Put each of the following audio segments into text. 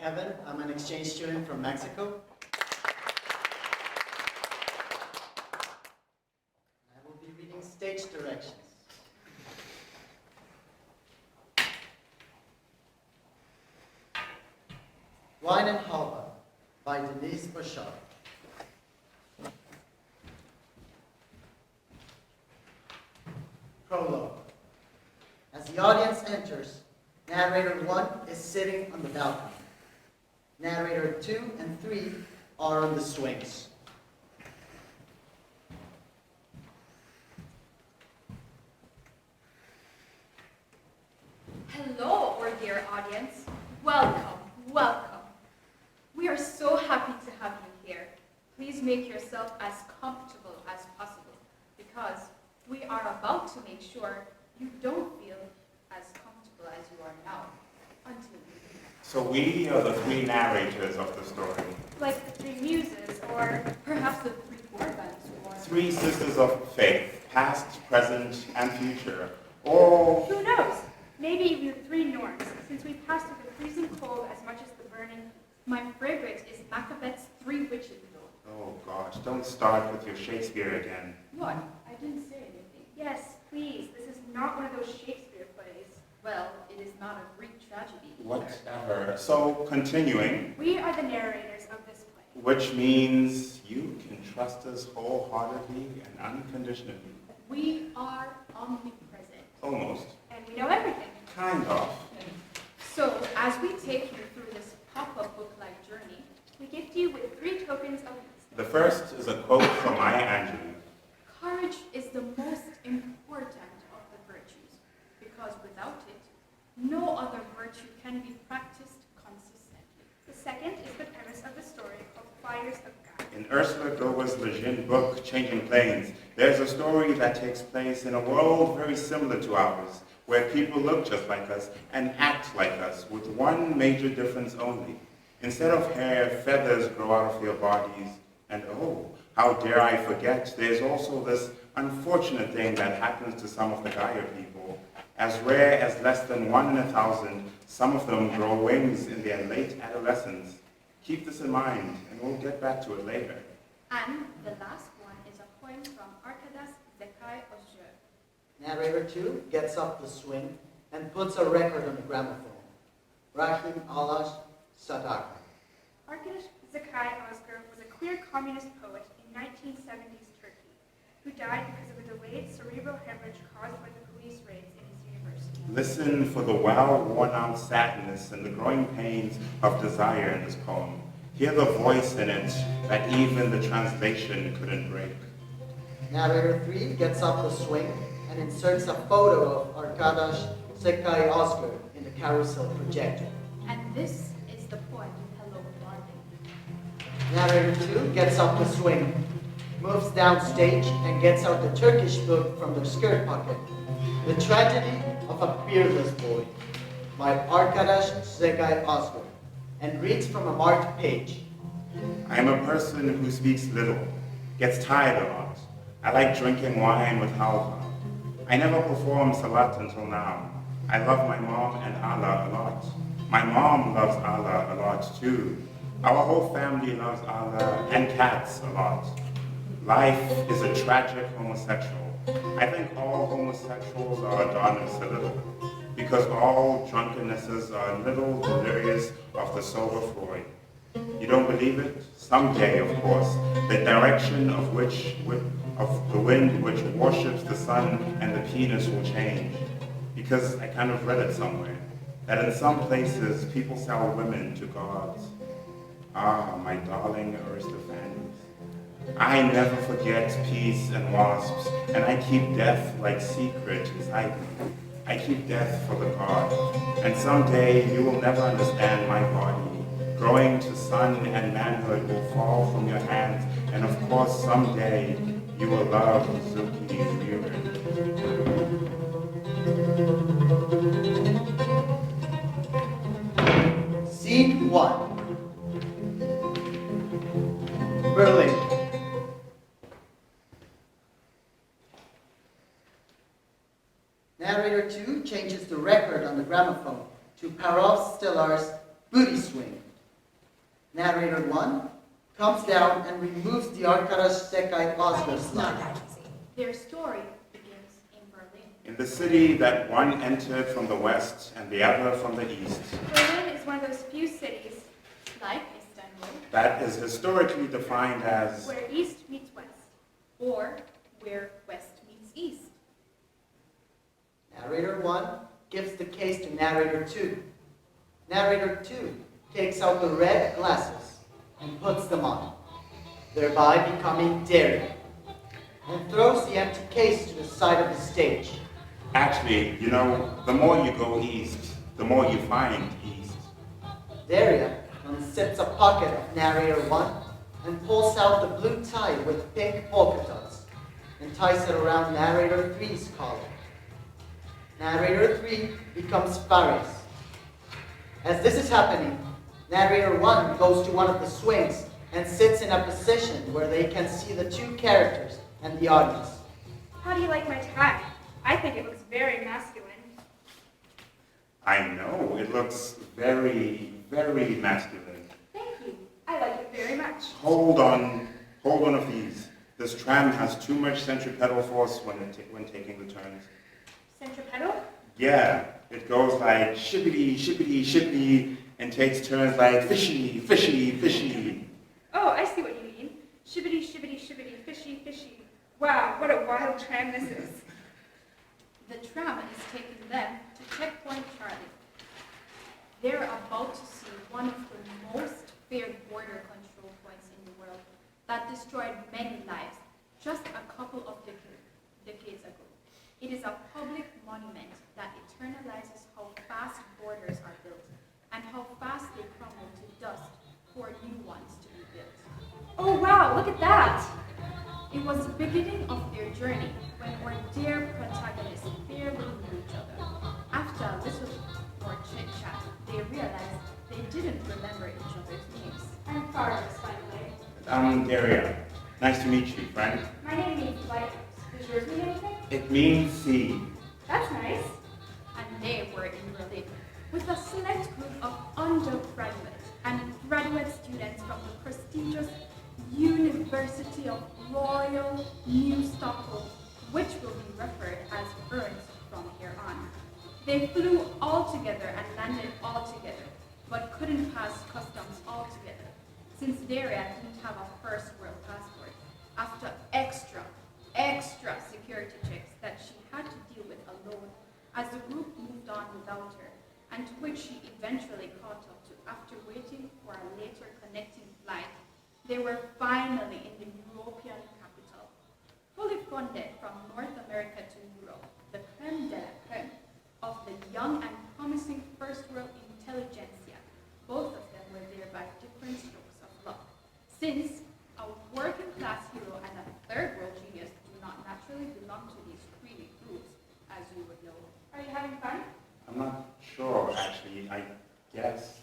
Kevin. I'm an exchange student from Mexico. I will be reading stage directions. Wine&Halva by Deniz Başar. Prologue. As the audience enters, narrator 1 is sitting on the balcony. Narrator 2 and 3 are on the swings. Hello, our dear audience. Welcome, welcome. We are so happy to have you here. Please make yourself as comfortable as possible because we are about to make sure you don't feel as comfortable as you are now until we begin. So we are the three narrators of the story. Like the three muses, or perhaps the three Gorgons, or... Three sisters of faith, past, present, and future. Or... Who knows? Maybe even the three Norns, since we passed through the freezing cold as much as the burning. My favorite is Macbeth's Three Witches, though. Oh gosh, don't start with your Shakespeare again. What? I didn't say anything. Yes, please, this is not one of those Shakespeare plays. Well, it is not a Greek tragedy. Whatever. So, continuing. We are the narrators of this play. Which means you can trust us wholeheartedly and unconditionally. We are omnipresent. Almost. And we know everything. Kind of. So, as we take you through this pop-up book-like journey, We gift you with 3 tokens of wisdom. The first is a quote from Maya Angelou. courage is the most important of the virtues, because without it, no other virtue can be practiced consistently. The second is the premise of the story called Fires of God. In Ursula Gower's Le Jeune book, Changing Planes, there's a story that takes place in a world very similar to ours, where people look just like us and act like us, with one major difference only. Instead of hair, feathers grow out of their bodies, and oh, how dare I forget, there's also this unfortunate thing that happens to some of the Gaia people. As rare as less than 1 in 1,000, some of them grow wings in their late adolescence. Keep this in mind, and we'll get back to it later. And the last one is a poem from Arkadas Zekai Ozjö. Narrator 2 gets off the swing and puts a record on the gramophone. Rahim Alash Sadaka. Arkadas Zekai Ozgur was a queer communist poet in 1970s Turkey, who died because of a delayed cerebral hemorrhage caused by the police raids in his university. Listen for the well-worn-out sadness and the growing pains of desire in this poem. Hear the voice in it that even the translation couldn't break. Narrator 3 gets off the swing and inserts a photo of Arkadash Zekai Ozgur in the carousel projector. And this is the poem, Hello, Darling. Narrator 2 gets off the swing, moves downstage, and gets out the Turkish book from their skirt pocket. The Tragedy of a Beardless Boy by Arkadash Zekai Ozgur, and reads from a marked page. I am a person who speaks little, gets tired a lot. I like drinking wine with halva. I never performed salat until now. I love my mom and Allah a lot. My mom loves Allah a lot too. Our whole family loves Allah and cats a lot. Life is a tragic homosexual. I think all homosexuals are Adonis a little, because all drunkennesses are a little delirious of the sober Freud. You don't believe it? Someday, of course, the direction of the wind which worships the sun and the penis will change. Because I kind of read it somewhere, that in some places people sell women to gods. Ah, my darling Aristophanes. I never forget peace and wasps, and I keep death like secret inside me. I keep death for the god, and someday you will never understand my body. Growing to son and manhood will fall from your hands, and of course someday you will love Zuki Murin. Scene 1. Berlin. Narrator 2 changes the record on the gramophone to Parov Stellar's Booty Swing Narrator 1 comes down and removes the Arkadaş Tekay Oscar slide. Their story begins in Berlin. In the city that one entered from the west and the other from the east, Berlin is one of those few cities Like Istanbul, that is historically defined as where east meets west. or where west meets east. Narrator 1 gives the case to Narrator 2. Narrator 2 takes out the red glasses and puts them on, thereby becoming Derya, and throws the empty case to the side of the stage. actually, you know, the more you go east, the more you find east. Derya unzips a pocket of Narrator 1 and pulls out the blue tie with pink polka dots and ties it around Narrator 3's collar. Narrator 3 becomes Farias. As this is happening, Narrator 1 goes to one of the swings and sits in a position where they can see the two characters and the audience. How do you like my tie? I think it looks very masculine. I know, it looks very, very masculine. Thank you. I like it very much. Hold on a please. This tram has too much centripetal force when taking the turns. Centripetal? Yeah, it goes like shippity, shippity, shippity, and takes turns like fishy, fishy, fishy. Oh, I see what you mean. Shibbity, shibbity, shibbity, fishy, fishy. Wow, what a wild tram this is. The tram is taking them to Checkpoint Charlie. They're about to see one of the most feared border control points in the world that destroyed many lives just a couple of decades ago. It is a public monument that eternalizes how fast borders are built and how fast they crumble to dust for new ones to be built. Oh wow, look at that! It was the beginning of their journey when our dear protagonists barely knew each other. After a little more chit-chat, they realized they didn't remember each other's names. I'm Farias, by the way. I'm Derya. Nice to meet you, friend. My name means lighthouse. Does yours mean anything? It means sea. That's nice. And they were in Berlin with a select group of undergraduate and graduate students from the prestigious University of Royal New Stockholm, which will be referred as Ernst from here on. They flew all together and landed all together, but couldn't pass customs altogether, since Derya didn't have a first world passport, after extra security checks that she had to deal with alone as the group moved on without her, and to which she eventually caught up to after waiting for a later connecting flight. They were finally in the European capital, fully funded from North America to Europe, the creme de la creme of the young and promising first world intelligentsia. Both of them were there by different strokes of luck, since a working class hero and a third world genius do not naturally belong to these creamy groups, as you would know. Are you having fun? I'm not sure, actually. I guess.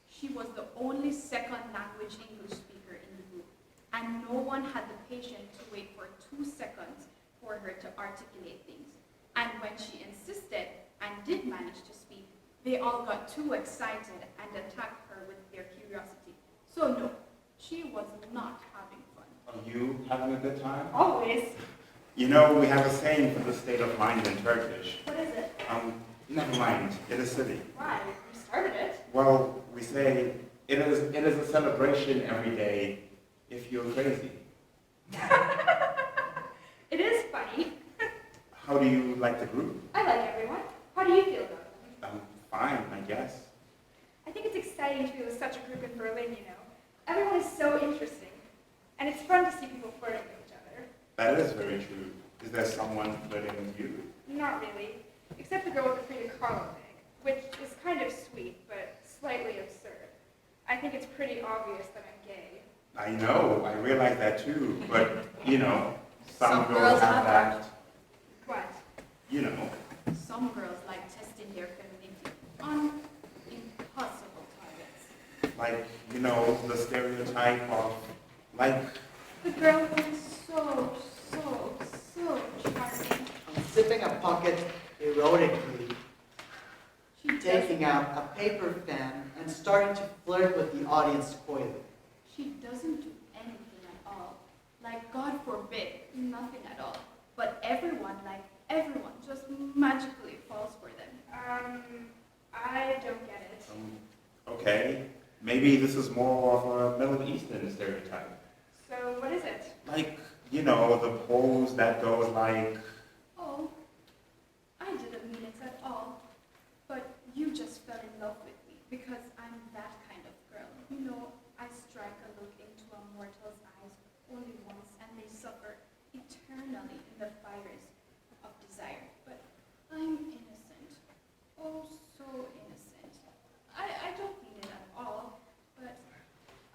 She was the only second language English speaker in the group, and no one had the patience to wait for 2 seconds for her to articulate things. And when she insisted and did manage to speak, they all got too excited and attacked her with their curiosity. So no, she was not having fun. Are you having a good time? Always. You know, we have a saying for the state of mind in Turkish. What is it? Never mind. It is silly. Why? You started it. Well, we say it is a celebration every day if you're crazy. It is funny. How do you like the group? I like everyone. How do you feel about them? Fine, I guess. I think it's exciting to be with such a group in Berlin, you know. Everyone is so interesting. And it's fun to see people flirting with each other. That is very true. Is there someone flirting with you? Not really. Except the girl with the Frida Kahlo bag, which is kind of sweet, but slightly absurd. I think it's pretty obvious that I'm gay. I know, I realize that too, but, you know, some Some girls girls have have that, What? you know. Some girls like testing their femininity on impossible targets. Like, you know, the stereotype of, like, The girl who is so charming. Unzipping a pocket erotically, She does taking taking out a paper fan and starting to flirt with the audience coyly. She doesn't do anything at all. Like, God forbid, nothing at all. But everyone, just magically falls for them. I don't get it. Okay, maybe this is more of a Middle Eastern stereotype. So what is it? Like, you know, the pose that goes like... Oh, I didn't mean it at all. But you just fell in love with me because I'm that kind of girl. You know, I strike a look into a mortal's eyes only once and they suffer eternally in the fires of desire. But I'm innocent. Oh, so innocent. I don't mean it at all, but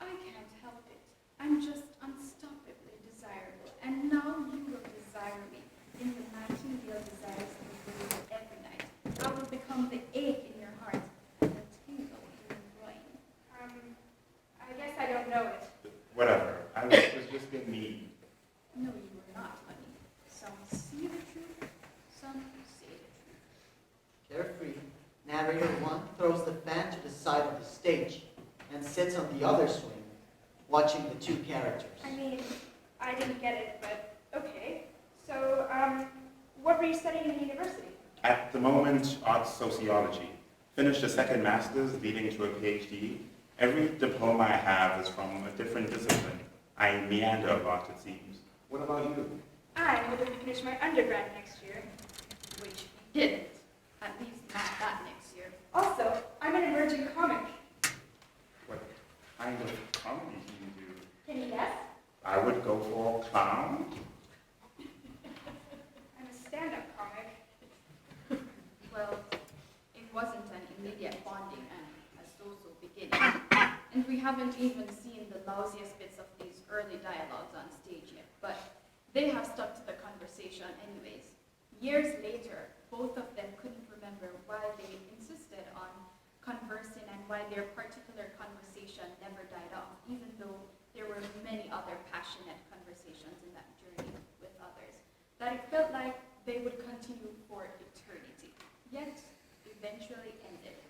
I can't help it. I'm just unstoppably desirable, and now you will desire me in the nightingale desires me every night. I will become the ache in your heart and the tingle in your groin. I guess I don't know it. Whatever, I was just being mean. No, you were not, honey. Some see the truth, some say the truth. Carefree, narrator 1 throws the fan to the side of the stage and sits on the other swing, watching the two characters. I mean, I didn't get it, but okay. So, what were you studying in university? At the moment, arts sociology. Finished a second master's leading to a PhD. Every diploma I have is from a different discipline. I meander a lot, it seems. What about you? I'm hoping to finish my undergrad next year. Which you didn't. At least not that next year. Also, I'm an emerging comic. What kind of comedy do you do? Can you guess? I would go for clown. I'm a stand-up comic. Well, it wasn't an immediate bonding and a so-so beginning. And we haven't even seen the lousiest bits of these early dialogues on stage yet, but they have stuck to the conversation anyways. Years later, both of them couldn't remember why they insisted on conversing and why their particular conversation never died off, even though there were many other passionate conversations in that journey with others, that it felt like they would continue for eternity, yet eventually ended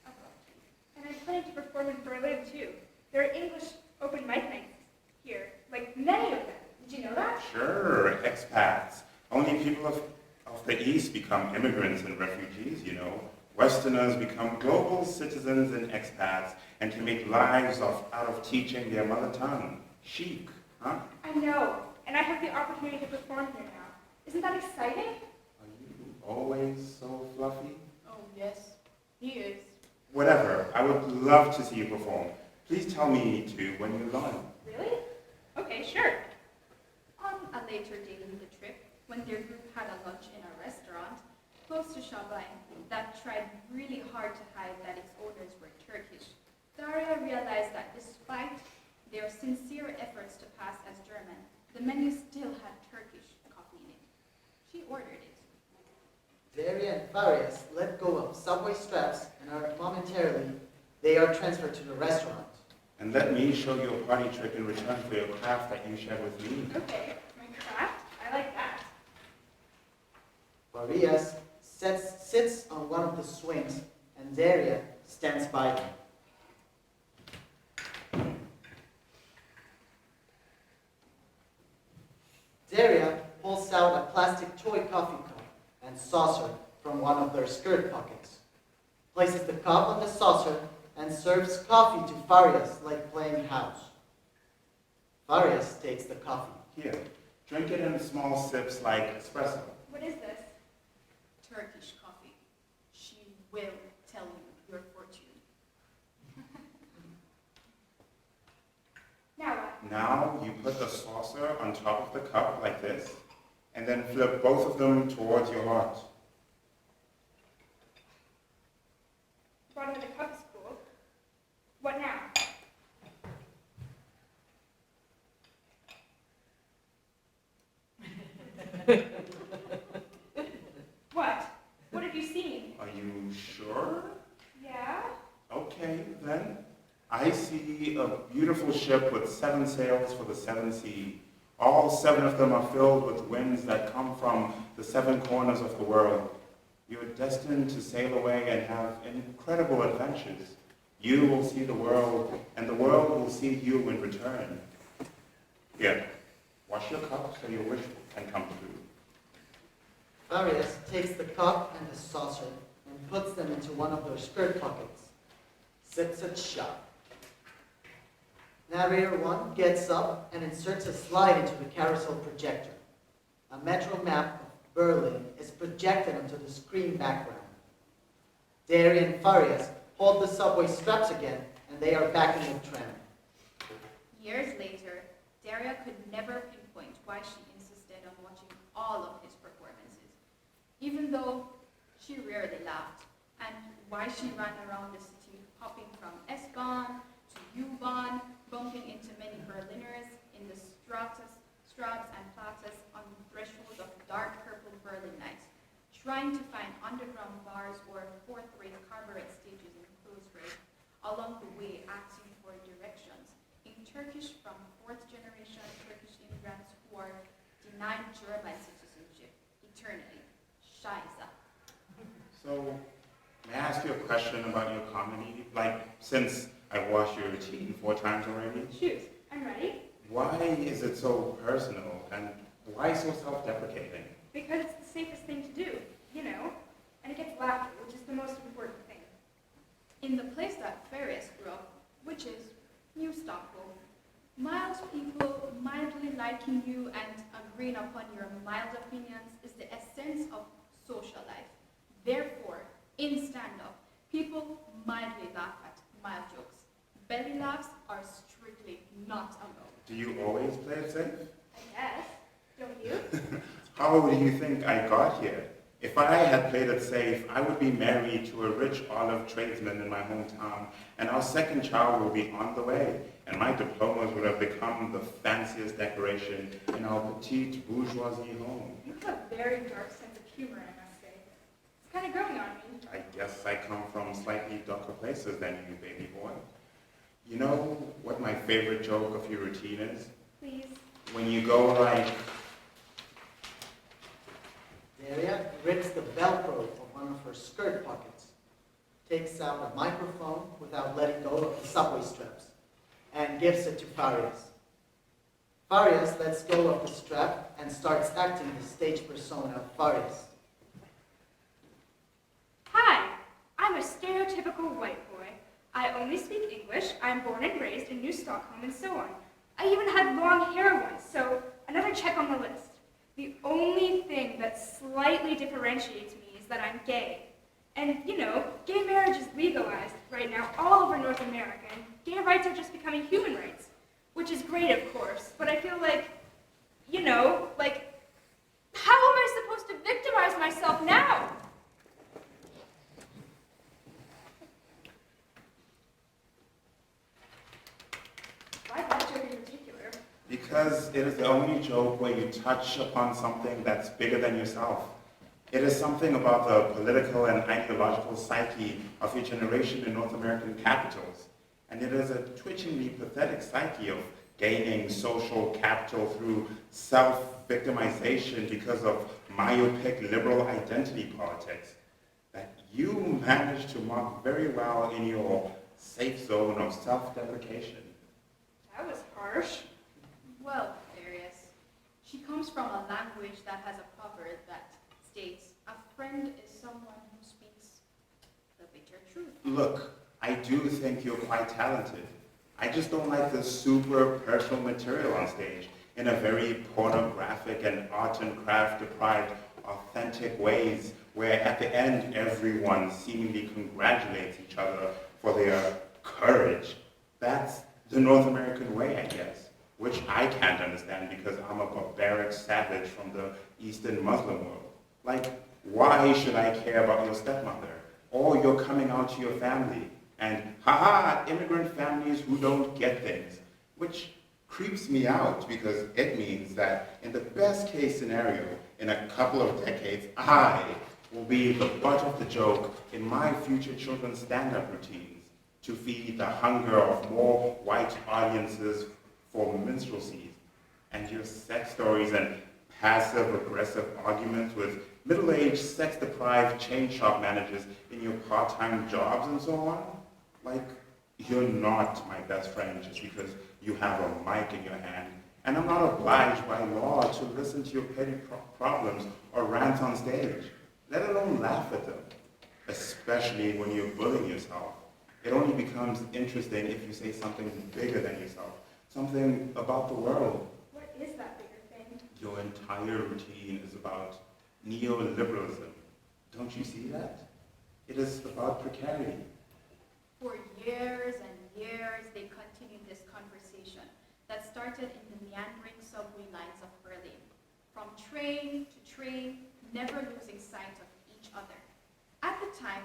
abruptly. And I'm planning to perform in Berlin too. There are English open mic nights here, like many of them. Did you know that? Sure, expats. Only people of the East become immigrants and refugees, you know. Westerners become global citizens and expats and can make lives out of teaching their mother tongue. Chic, huh? I know, and I have the opportunity to perform here now. Isn't that exciting? Are you always so fluffy? Oh yes, he is. Whatever, I would love to see you perform. Please tell me too when you learn. Really? Okay, sure. On a later day in the trip, when their group had a lunch in a restaurant close to Shabay that tried really hard to hide that its owners were Turkish, Darya realized that despite their sincere efforts to pass as German, the menu still had Turkish coffee in it. She ordered it. Derya and Farias let go of subway straps and are momentarily, they are transferred to the restaurant. And let me show you a party trick in return for your craft that you shared with me. Okay, my craft? I like that. Farias sits on one of the swings and Derya stands by them. Derya pulls out a plastic toy coffee cup and saucer from one of their skirt pockets, places the cup on the saucer, and serves coffee to Farias like playing house. Farias takes the coffee. Here, drink it in small sips like espresso. What is this? Turkish coffee. She will tell you your fortune. Now what? Now you put the saucer on top of the cup like this, and then flip both of them towards your heart. The bottom of the cup is cool. What now? What? What have you seen? Are you sure? Yeah? Okay, then. I see a beautiful ship with 7 sails for the 7 seas. All 7 of them are filled with winds that come from the 7 corners of the world. You're destined to sail away and have incredible adventures. You will see the world, and the world will see you in return. Here, wash your cup so your wish can come true. Farias takes the cup and the saucer and puts them into one of their skirt pockets. Sips it shut. Narrator 1 gets up and inserts a slide into the carousel projector. A metro map of Berlin is projected onto the screen background. Derya and Farias hold the subway straps again, and they are back in the tram. Years later, Derya could never pinpoint why she insisted on watching all of his performances, even though she rarely laughed, and why she ran around the city hopping from S-Bahn to U-Bahn, bumping into many Berliners in the Straße and Plazas on the threshold of dark purple Berlin nights, trying to find underground bars or fourth-rate cabaret stages in close rate, along the way asking for directions in Turkish from fourth-generation Turkish immigrants who are denied German citizenship eternally. Scheiße. So, may I ask you a question about your comedy? Like, since I've watched your routine 4 times already, Shoot, I'm ready. why is it so personal and why so self-deprecating? Because it's the safest thing to do, you know? And it gets laughter, which is the most important thing. In the place that Farias grew up, which is New Stockholm, mild people mildly liking you and agreeing upon your mild opinions is the essence of social life. Therefore, in stand-up, people mildly laugh at mild jokes. Belly laughs are strictly not allowed. Do you always play it safe? I guess. Don't you? How do you think I got here? If I had played it safe, I would be married to a rich olive tradesman in my hometown, and our second child will be on the way, and my diplomas would have become the fanciest decoration in our petite bourgeoisie home. You have a very dark sense of humor, I must say. It's kind of growing on me. I guess I come from slightly darker places than you, baby boy. You know what my favorite joke of your routine is? Please. When you go like, Derya rips the Velcro of one of her skirt pockets, takes out a microphone without letting go of the subway straps, and gives it to Farias. Farias lets go of the strap and starts acting the stage persona of Farias. Hi, I'm a stereotypical white boy. I only speak English, I'm born and raised in New Stockholm, and so on. I even had long hair once, so another check on the list. The only thing that slightly differentiates me is that I'm gay. And, you know, gay marriage is legalized right now all over North America, and gay rights are just becoming human rights. Which is great, of course, but I feel like, you know, like, how am I supposed to victimize myself now? Why that joke in particular? because it is the only joke where you touch upon something that's bigger than yourself. It is something about the political and ideological psyche of your generation in North American capitals. And it is a twitchingly pathetic psyche of gaining social capital through self-victimization because of myopic liberal identity politics that you managed to mark very well in your safe zone of self-deprecation. That was harsh. Well, Farias, she comes from a language that has a proverb that states, a friend is someone who speaks the bitter truth. Look, I do think you're quite talented. I just don't like the super personal material on stage in a very pornographic and art and craft deprived, authentic ways where at the end everyone seemingly congratulates each other for their courage. That's the North American way, I guess, which I can't understand because I'm a barbaric savage from the Eastern Muslim world. Like, why should I care about your stepmother or your coming out to your family? And haha, immigrant families who don't get things, which creeps me out because it means that in the best case scenario, in a couple of decades, I will be the butt of the joke in my future children's stand-up routines to feed the hunger of more white audiences for minstrelsies. And your sex stories and passive-aggressive arguments with Middle-aged, sex-deprived chain shop managers in your part-time jobs and so on? Like, you're not my best friend just because you have a mic in your hand, and I'm not obliged by law to listen to your petty problems or rants on stage, let alone laugh at them, especially when you're bullying yourself. It only becomes interesting if you say something bigger than yourself, something about the world. What is that bigger thing? Your entire routine is about neoliberalism. Don't you see that? It is about precarity. For years and years, they continued this conversation that started in the meandering subway lines of Berlin. From train to train, never losing sight of each other. At the time,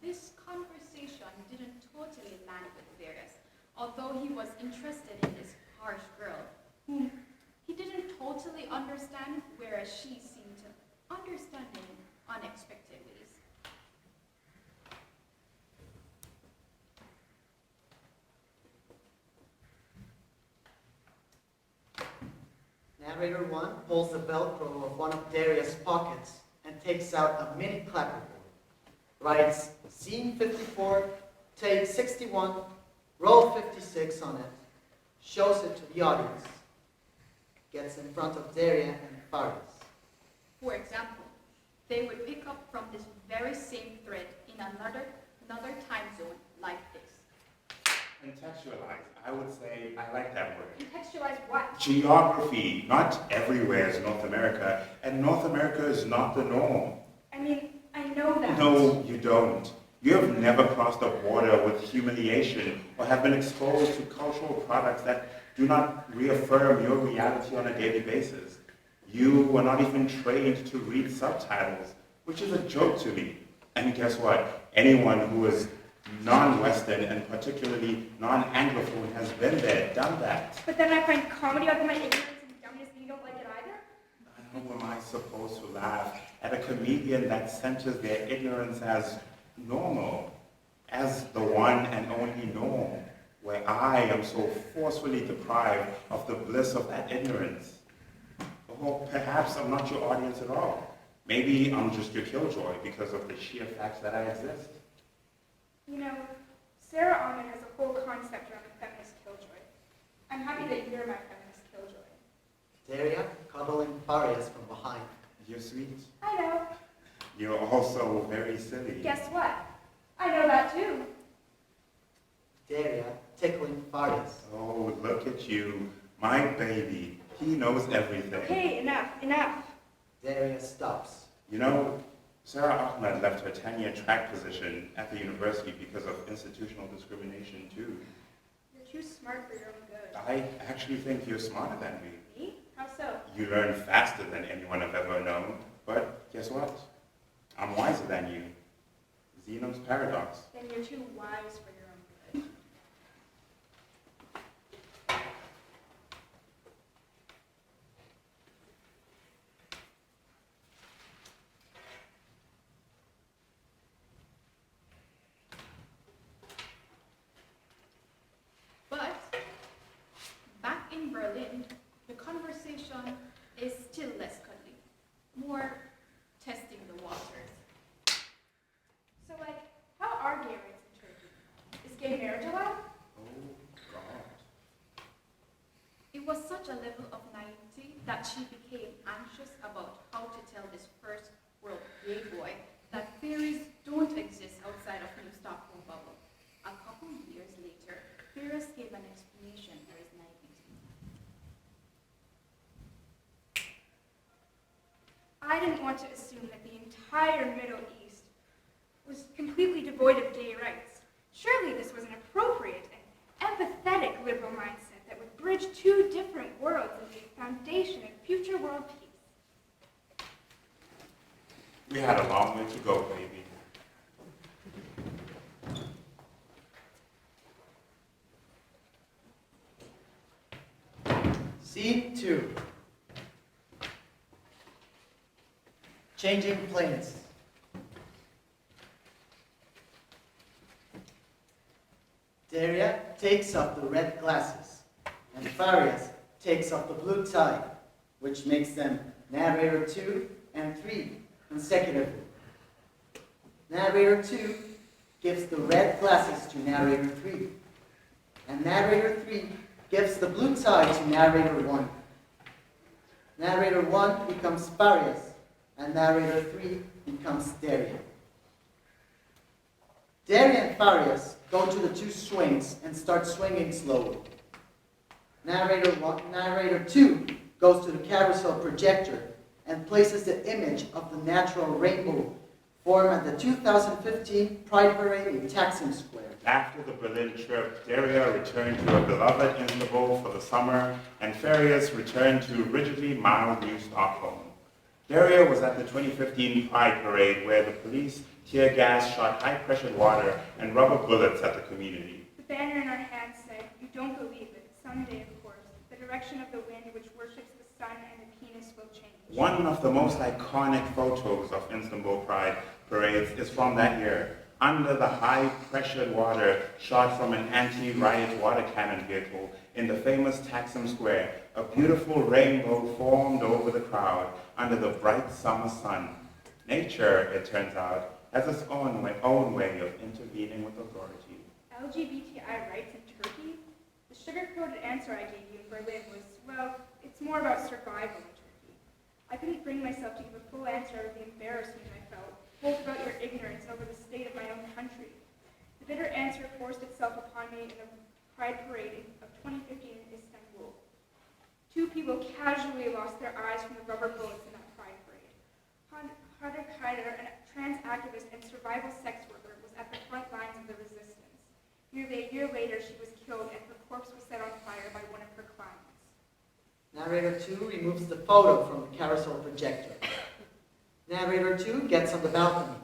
this conversation didn't totally land with Farias, although he was interested in this harsh girl, whom he didn't totally understand, whereas she seemed to understand him in unexpected ways. Narrator 1 pulls the Velcro of one of Derya's pockets and takes out a mini clapperboard. Writes Scene 54, Take 61, Roll 56 on it. Shows it to the audience. Gets in front of Derya and Farias. For example, they would pick up from this very same thread in another time zone like this. Contextualize, I would say I like that word. Contextualize what? Geography. Not everywhere is North America, and North America is not the norm. I mean, I know that. No, you don't. You have never crossed a border with humiliation or have been exposed to cultural products that do not reaffirm your reality on a daily basis. You were not even trained to read subtitles, which is a joke to me. And guess what? Anyone who is non-Western and particularly non-Anglophone has been there, done that. But then I find comedy out of my ignorance and dumbness and you don't like it either? How am I supposed to laugh at a comedian that centers their ignorance as normal, as the one and only norm, where I am so forcefully deprived of the bliss of that ignorance? Or perhaps I'm not your audience at all. Maybe I'm just your killjoy because of the sheer fact that I exist. You know, Sarah Ahmed has a whole concept around a feminist killjoy. I'm happy that you're my feminist killjoy. Derya cuddling Farias from behind. You're sweet. I know. You're also very silly. Guess what? I know that too. Derya tickling Farias. Oh, look at you. My baby. He knows everything. Okay, enough. Derya stops. You know, Sarah Ahmed left her tenure track position at the university because of institutional discrimination too. You're too smart for your own good. I actually think you're smarter than me. Me? How so? You learn faster than anyone I've ever known. But guess what? I'm wiser than you. Zenon's paradox. Then you're too wise for your own good. But back in Berlin, the conversation is still less cuddly, more testing the waters. So, like, how are gay rights in Turkey? Is gay marriage allowed? Oh, God. It was such a level of naivety that she became anxious about how to tell this first world gay boy that theories don't exist outside of New Stockholm bubble. A couple years later, Farias gave an explanation for his naivety. I didn't want to assume that the entire Middle East was completely devoid of gay rights. Surely this was an appropriate and empathetic liberal mindset that would bridge two different worlds and be a foundation of future world peace. We had a long way to go, baby. Scene 2. Changing planes. Derya takes off the red glasses, and Farias takes off the blue tie, which makes them narrator 2 and 3, consecutively. Narrator 2 gives the red glasses to narrator 3, and narrator 3 gives the blue tie to narrator 1. Narrator 1 becomes Farias, and narrator 3 becomes Derya. Derya and Farias go to the two swings and start swinging slowly. Narrator 2 goes to the carousel projector and places the image of the natural rainbow formed at the 2015 Pride Parade in Taksim Square. After the Berlin trip, Derya returned to her beloved Istanbul for the summer, and Farias returned to rigidly mild New Stockholm. Derya was at the 2015 Pride Parade where the police tear gas shot high-pressured water and rubber bullets at the community. The banner in our hands said, "You don't believe it. Someday, of course, the direction of the wind which worships the sun and the penis will change." One of the most iconic photos of Istanbul Pride parades is from that year, under the high-pressured water shot from an anti-riot water cannon vehicle in the famous Taksim Square. A beautiful rainbow formed over the crowd under the bright summer sun. Nature, it turns out, has its own way of intervening with authority. LGBTI rights in Turkey? The sugar-coated answer I gave you in Berlin was, well, it's more about survival in Turkey. I couldn't bring myself to give a full answer of the embarrassment I felt, both about your ignorance and over the state of my own country. The bitter answer forced itself upon me in the Pride Parade of 2015 in Istanbul. Two people casually lost their eyes from the rubber bullets in that Pride Parade. Hada Kaider, a trans activist and survival sex worker, was at the front lines of the resistance. Nearly a year later, she was killed and her corpse was set on fire by one of her clients. Narrator 2 removes the photo from the carousel projector. Narrator 2 gets on the balcony.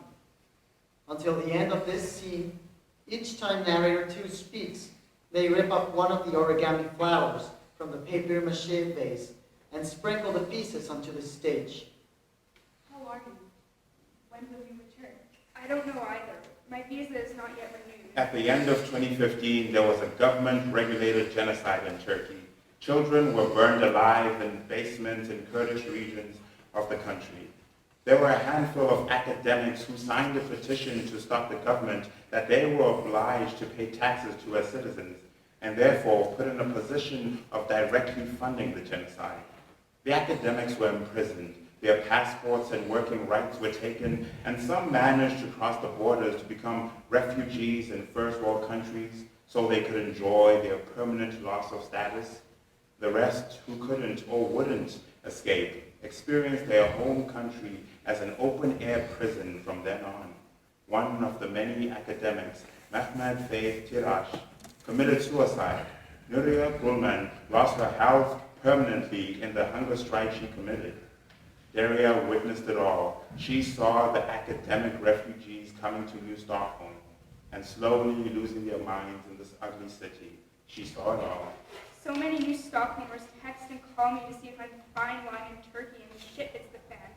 Until the end of this scene, each time narrator 2 speaks, they rip up one of the origami flowers from the papier-mâché vase and sprinkle the pieces onto the stage. How are you? When will you return? I don't know either. My visa is not yet renewed. At the end of 2015, there was a government-regulated genocide in Turkey. Children were burned alive in basements in Kurdish regions of the country. There were a handful of academics who signed a petition to stop the government that they were obliged to pay taxes to as citizens, and therefore put in a position of directly funding the genocide. The academics were imprisoned, their passports and working rights were taken, and some managed to cross the borders to become refugees in first world countries so they could enjoy their permanent loss of status. The rest, who couldn't or wouldn't escape, experienced their home country as an open-air prison from then on. One of the many academics, Mehmet Faith Tirash, committed suicide. Nuria Gulman lost her health permanently in the hunger strike she committed. Derya witnessed it all. She saw the academic refugees coming to New Stockholm and slowly losing their minds in this ugly city. She saw it all. So many New Stockholmers text and call me to see if I can find wine in Turkey and the shit hits the fan.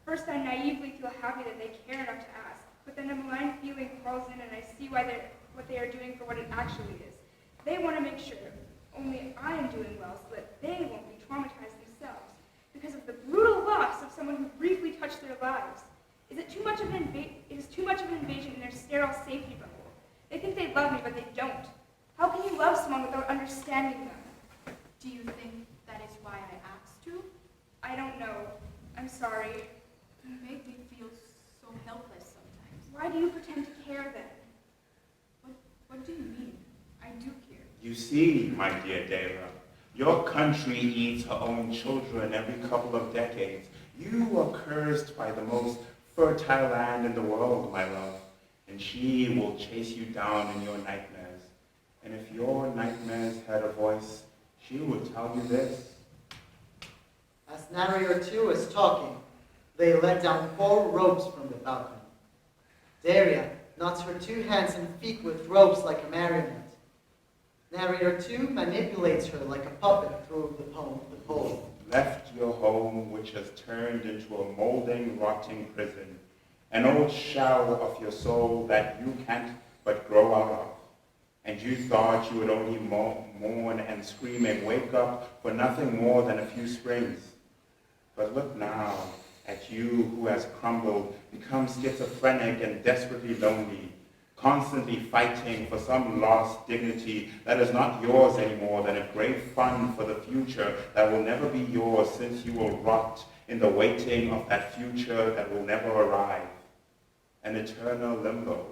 First, I naively feel happy that they care enough to ask, but then a malign feeling crawls in and I see what they are doing for what it actually is. They want to make sure only I am doing well so that they won't be traumatized themselves because of the brutal loss of someone who briefly touched their lives. It is too much of an invasion in their sterile safety bubble. They think they love me, but they don't. How can you love someone without understanding them? Do you think that is why I asked to? I don't know. I'm sorry. You make me feel so helpless sometimes. Why do you pretend to care then? What do you mean? I do care. You see, my dear Derya, your country eats her own children every couple of decades. You are cursed by the most fertile land in the world, my love, and she will chase you down in your nightmares. And if your nightmares had a voice, she would tell you this. As narrator 2 is talking, they let down 4 ropes from the balcony. Derya knots her 2 hands and feet with ropes like a marionette. Narrator 2 manipulates her like a puppet through the pole. Left your home, which has turned into a molding, rotting prison, an old shell of your soul that you can't but grow out of. And you thought you would only mourn and scream and wake up for nothing more than a few springs. But look now, at you who has crumbled, become schizophrenic and desperately lonely, constantly fighting for some lost dignity that is not yours anymore, than a great fund for the future that will never be yours, since you will rot in the waiting of that future that will never arrive. An eternal limbo,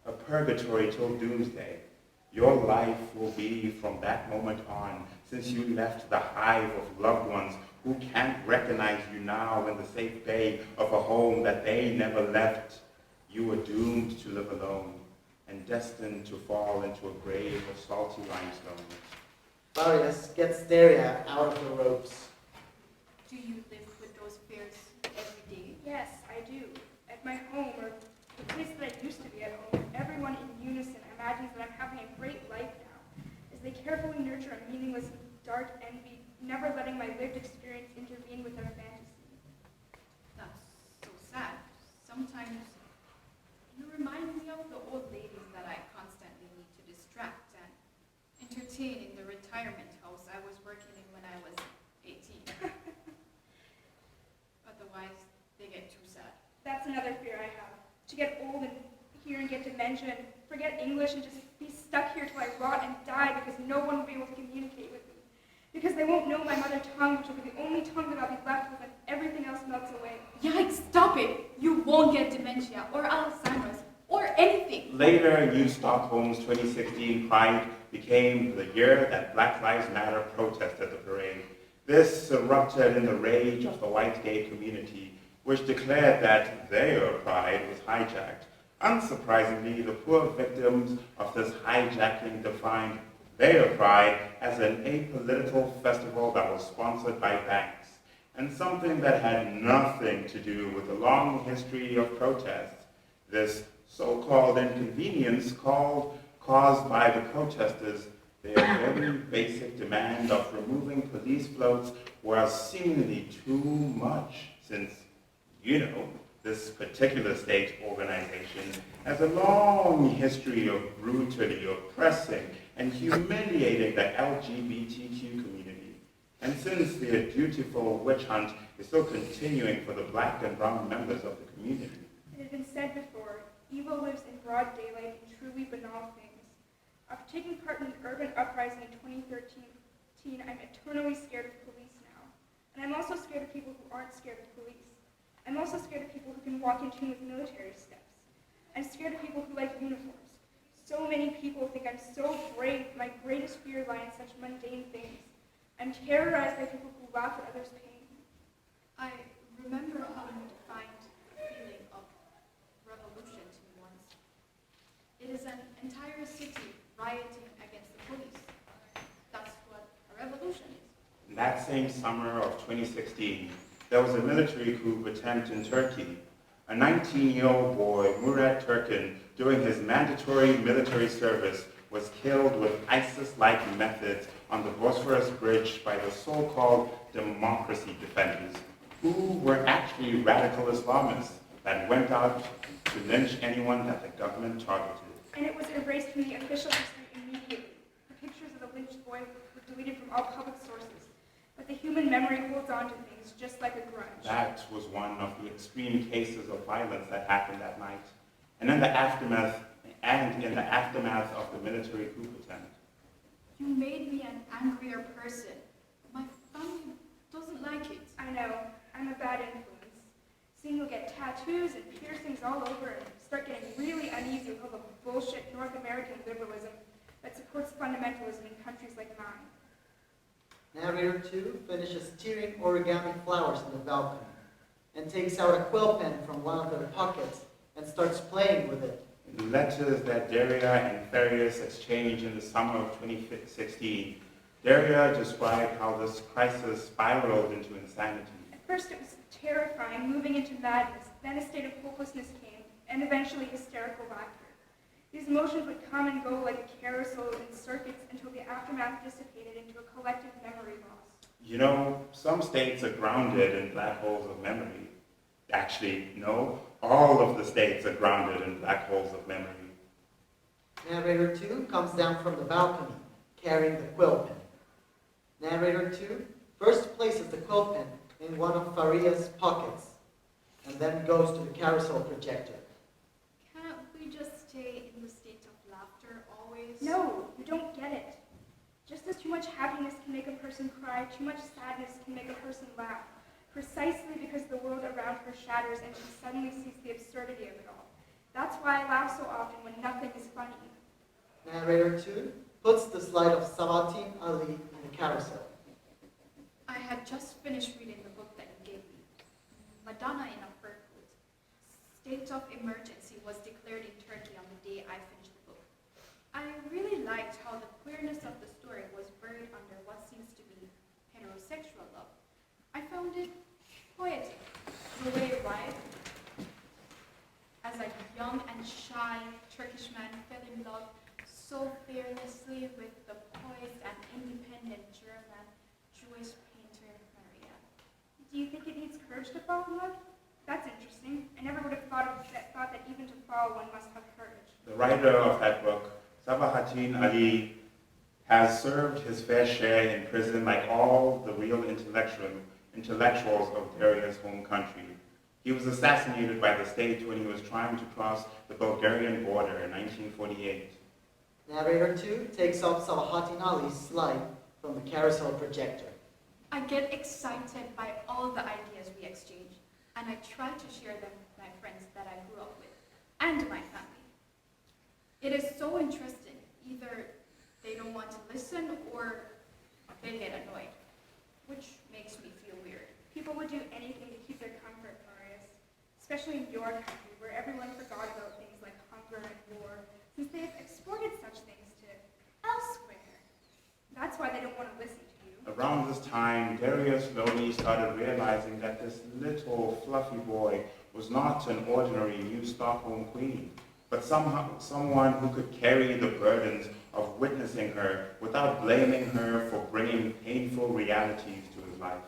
a purgatory till doomsday. Your life will be from that moment on, since you left the hive of loved ones who can't recognize you now in the safe bay of a home that they never left. You were doomed to live alone and destined to fall into a grave of salty limestone. Farias gets Derya out of the ropes. Do you live with those fears every day? Yes, I do. At my home, or the place that I used to be at home, everyone in unison imagines that I'm having a great life now, as they carefully nurture a meaningless, dark envy, never letting my lived experience intervene with their fantasy. That's so sad. Sometimes you remind me of the old ladies that I constantly need to distract and entertain in the retirement house I was working in when I was 18. Otherwise, they get too sad. That's another fear I have. To get old and here and get dementia and forget English and just be stuck here till I rot and die because no one will be able to communicate with me. Because they won't know my mother tongue, which will be the only tongue that I'll be left with, and everything else melts away. Yikes, stop it! You won't get dementia or Alzheimer's or anything. Later, New Stockholm's 2016 Pride became the year that Black Lives Matter protested the parade. This erupted in the rage of the white gay community, which declared that their pride was hijacked. Unsurprisingly, the poor victims of this hijacking defined their pride as an apolitical festival that was sponsored by banks, and something that had nothing to do with the long history of protests. This so-called inconvenience caused by the protesters, their very basic demand of removing police floats was seemingly too much, since, this particular state organization has a long history of brutally oppressing and humiliating the LGBTQ community. And since their dutiful witch hunt is still continuing for the black and brown members of the community. It has been said before, evil lives in broad daylight in truly banal things. After taking part in the urban uprising in 2013, I'm eternally scared of police now. And I'm also scared of people who aren't scared of police. I'm also scared of people who can walk in tune with military steps. I'm scared of people who like uniforms. So many people think I'm so brave, my greatest fear lies in such mundane things. I'm terrorized by people who laugh at others' pain. I remember how you defined the feeling of revolution to me once. It is an entire city rioting against the police. That's what a revolution is. In that same summer of 2016, there was a military coup attempt in Turkey. A 19-year-old boy, Murat Turkin, during his mandatory military service, was killed with ISIS-like methods on the Bosphorus Bridge by the so-called democracy defenders, who were actually radical Islamists that went out to lynch anyone that the government targeted. And it was erased from the official history immediately. The pictures of the lynched boy were deleted from all public sources. But the human memory holds on to things just like a grudge. That was one of the extreme cases of violence that happened that night. And in the aftermath of the military coup attempt. You made me an angrier person. My family doesn't like it. I know. I'm a bad influence. Seeing you get tattoos and piercings all over and start getting really uneasy with all the bullshit North American liberalism that supports fundamentalism in countries like mine. Narrator 2 finishes tearing origami flowers in the balcony and takes out a quill pen from one of their pockets and starts playing with it. In letters that Derya and Farias exchanged in the summer of 2016, Derya described how this crisis spiraled into insanity. At first it was terrifying, moving into madness, then a state of hopelessness came, and eventually hysterical laughter. These emotions would come and go like a carousel in circuits until the aftermath dissipated into a collective memory loss. Some states are grounded in black holes of memory. Actually, no, all of the states are grounded in black holes of memory. Narrator 2 comes down from the balcony, carrying the quill pen. Narrator 2 first places the quill pen in one of Farias' pockets, and then goes to the carousel projector. Can't we just stay in the state of laughter always? No, you don't get it. Just as too much happiness can make a person cry, too much sadness can make a person laugh, precisely because the world around her shatters and she suddenly sees the absurdity of it all. That's why I laugh so often when nothing is funny. Narrator 2 puts the slide of Sabahattin Ali in the carousel. I had just finished reading the book that you gave me. Madonna in a fur coat. State of emergency was declared in Turkey on the day I finished the book. I really liked how the queerness of the story was buried under what seems to be heterosexual love. I found it poetic, the way Rife, as a young and shy Turkish man, fell in love so fearlessly with the poised and independent German Jewish painter Maria. Do you think it needs courage to fall in love? That's interesting. I never would have thought that even to fall one must have courage. The writer of that book, Sabahattin Ali, has served his fair share in prison like all the real intellectuals of Derya's home country. He was assassinated by the state when he was trying to cross the Bulgarian border in 1948. Narrator 2 takes up Sabahattin Ali's slide from the carousel projector. I get excited by all the ideas we exchange, and I try to share them with my friends that I grew up with, and my family. It is so interesting. Either they don't want to listen, or they get annoyed, which makes me feel weird. People would do anything to keep their comfort, Farias, especially in your country, where everyone forgot about things like hunger and war, since they have exported such things to elsewhere. That's why they don't want to listen to you. Around this time, Derya slowly started realizing that this little fluffy boy was not an ordinary New Stockholm queen, but someone who could carry the burdens of witnessing her without blaming her for bringing painful realities to his life.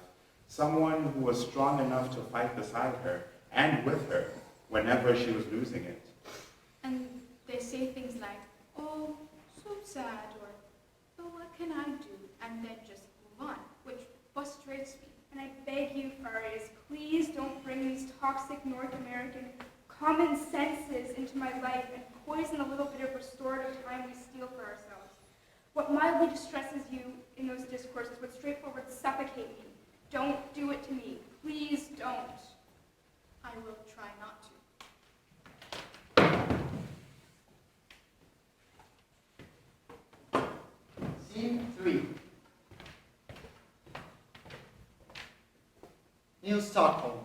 Someone who was strong enough to fight beside her and with her whenever she was losing it. And they say things like, oh, so sad, or, oh, what can I do? And then just move on, which frustrates me. And I beg you, Farias, please don't bring these toxic North American common senses into my life and poison the little bit of restorative time we steal for ourselves. What mildly distresses you in those discourses would straightforward suffocate me. Don't do it to me. Please don't. I will try not to. Scene 3. New Stockholm.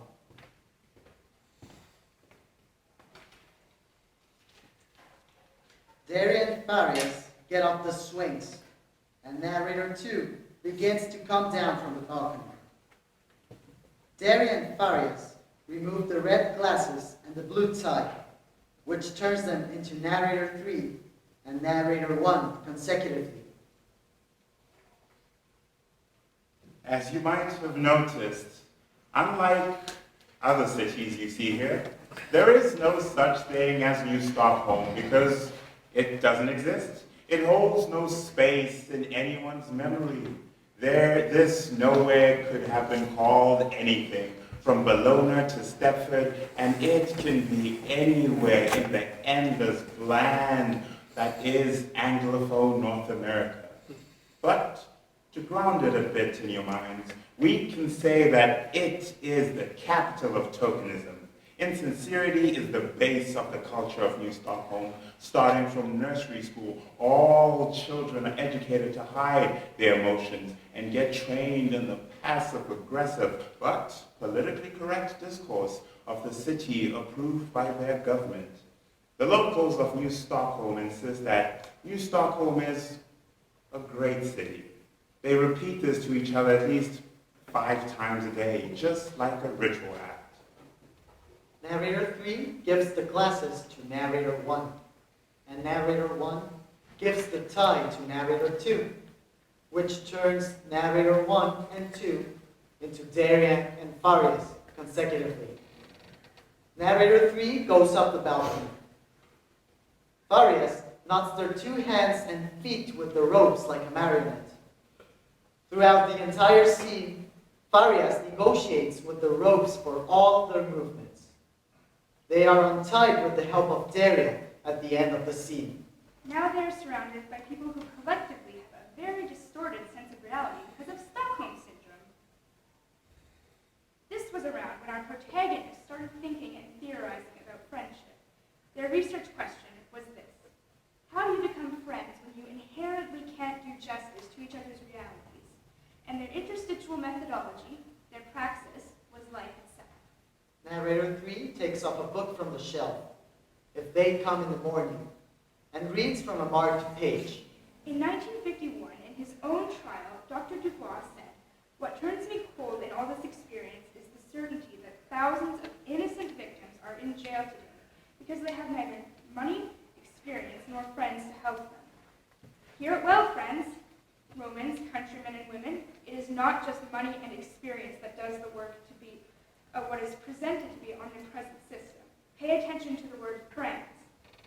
Derya and Farias get up the swings, and narrator 2 begins to come down from the balcony. Derya and Farias remove the red glasses and the blue tie, which turns them into narrator 3 and narrator 1 consecutively. As you might have noticed, unlike other cities you see here, there is no such thing as New Stockholm because it doesn't exist. It holds no space in anyone's memory. This nowhere could have been called anything, from Bologna to Stepford, and it can be anywhere in the endless land that is Anglophone North America. But to ground it a bit in your minds, we can say that it is the capital of tokenism. Insincerity is the base of the culture of New Stockholm. Starting from nursery school, all children are educated to hide their emotions and get trained in the passive-aggressive but politically correct discourse of the city approved by their government. The locals of New Stockholm insist that New Stockholm is a great city. They repeat this to each other at least 5 times a day, just like a ritual act. Narrator 3 gives the glasses to narrator 1, and narrator 1 gives the tie to narrator 2, which turns narrator 1 and 2 into Derya and Farias consecutively. Narrator 3 goes up the balcony. Farias knots their 2 hands and feet with the ropes like a marionette. Throughout the entire scene, Farias negotiates with the ropes for all their movements. They are untied with the help of Derya at the end of the scene. Now they are surrounded by people who collectively have a very distorted sense of reality because of Stockholm syndrome. This was around when our protagonists started thinking and theorizing about friendship. Their research question was this: how do you become friends when you inherently can't do justice to each other's realities? And their interstitial methodology, their praxis, was life itself. Narrator 3 takes up a book from the shelf, If They Come in the Morning, and reads from a marked page. In 1951, in his own trial, Dr. Dubois said, "What turns me cold in all this experience is the certainty that thousands of innocent victims are in jail today because they have neither money, experience, nor friends to help them. Hear it well, friends, Romans, countrymen, and women. It is not just money and experience that does the work to be what is presented to be omnipresent system. Pay attention to the word friends,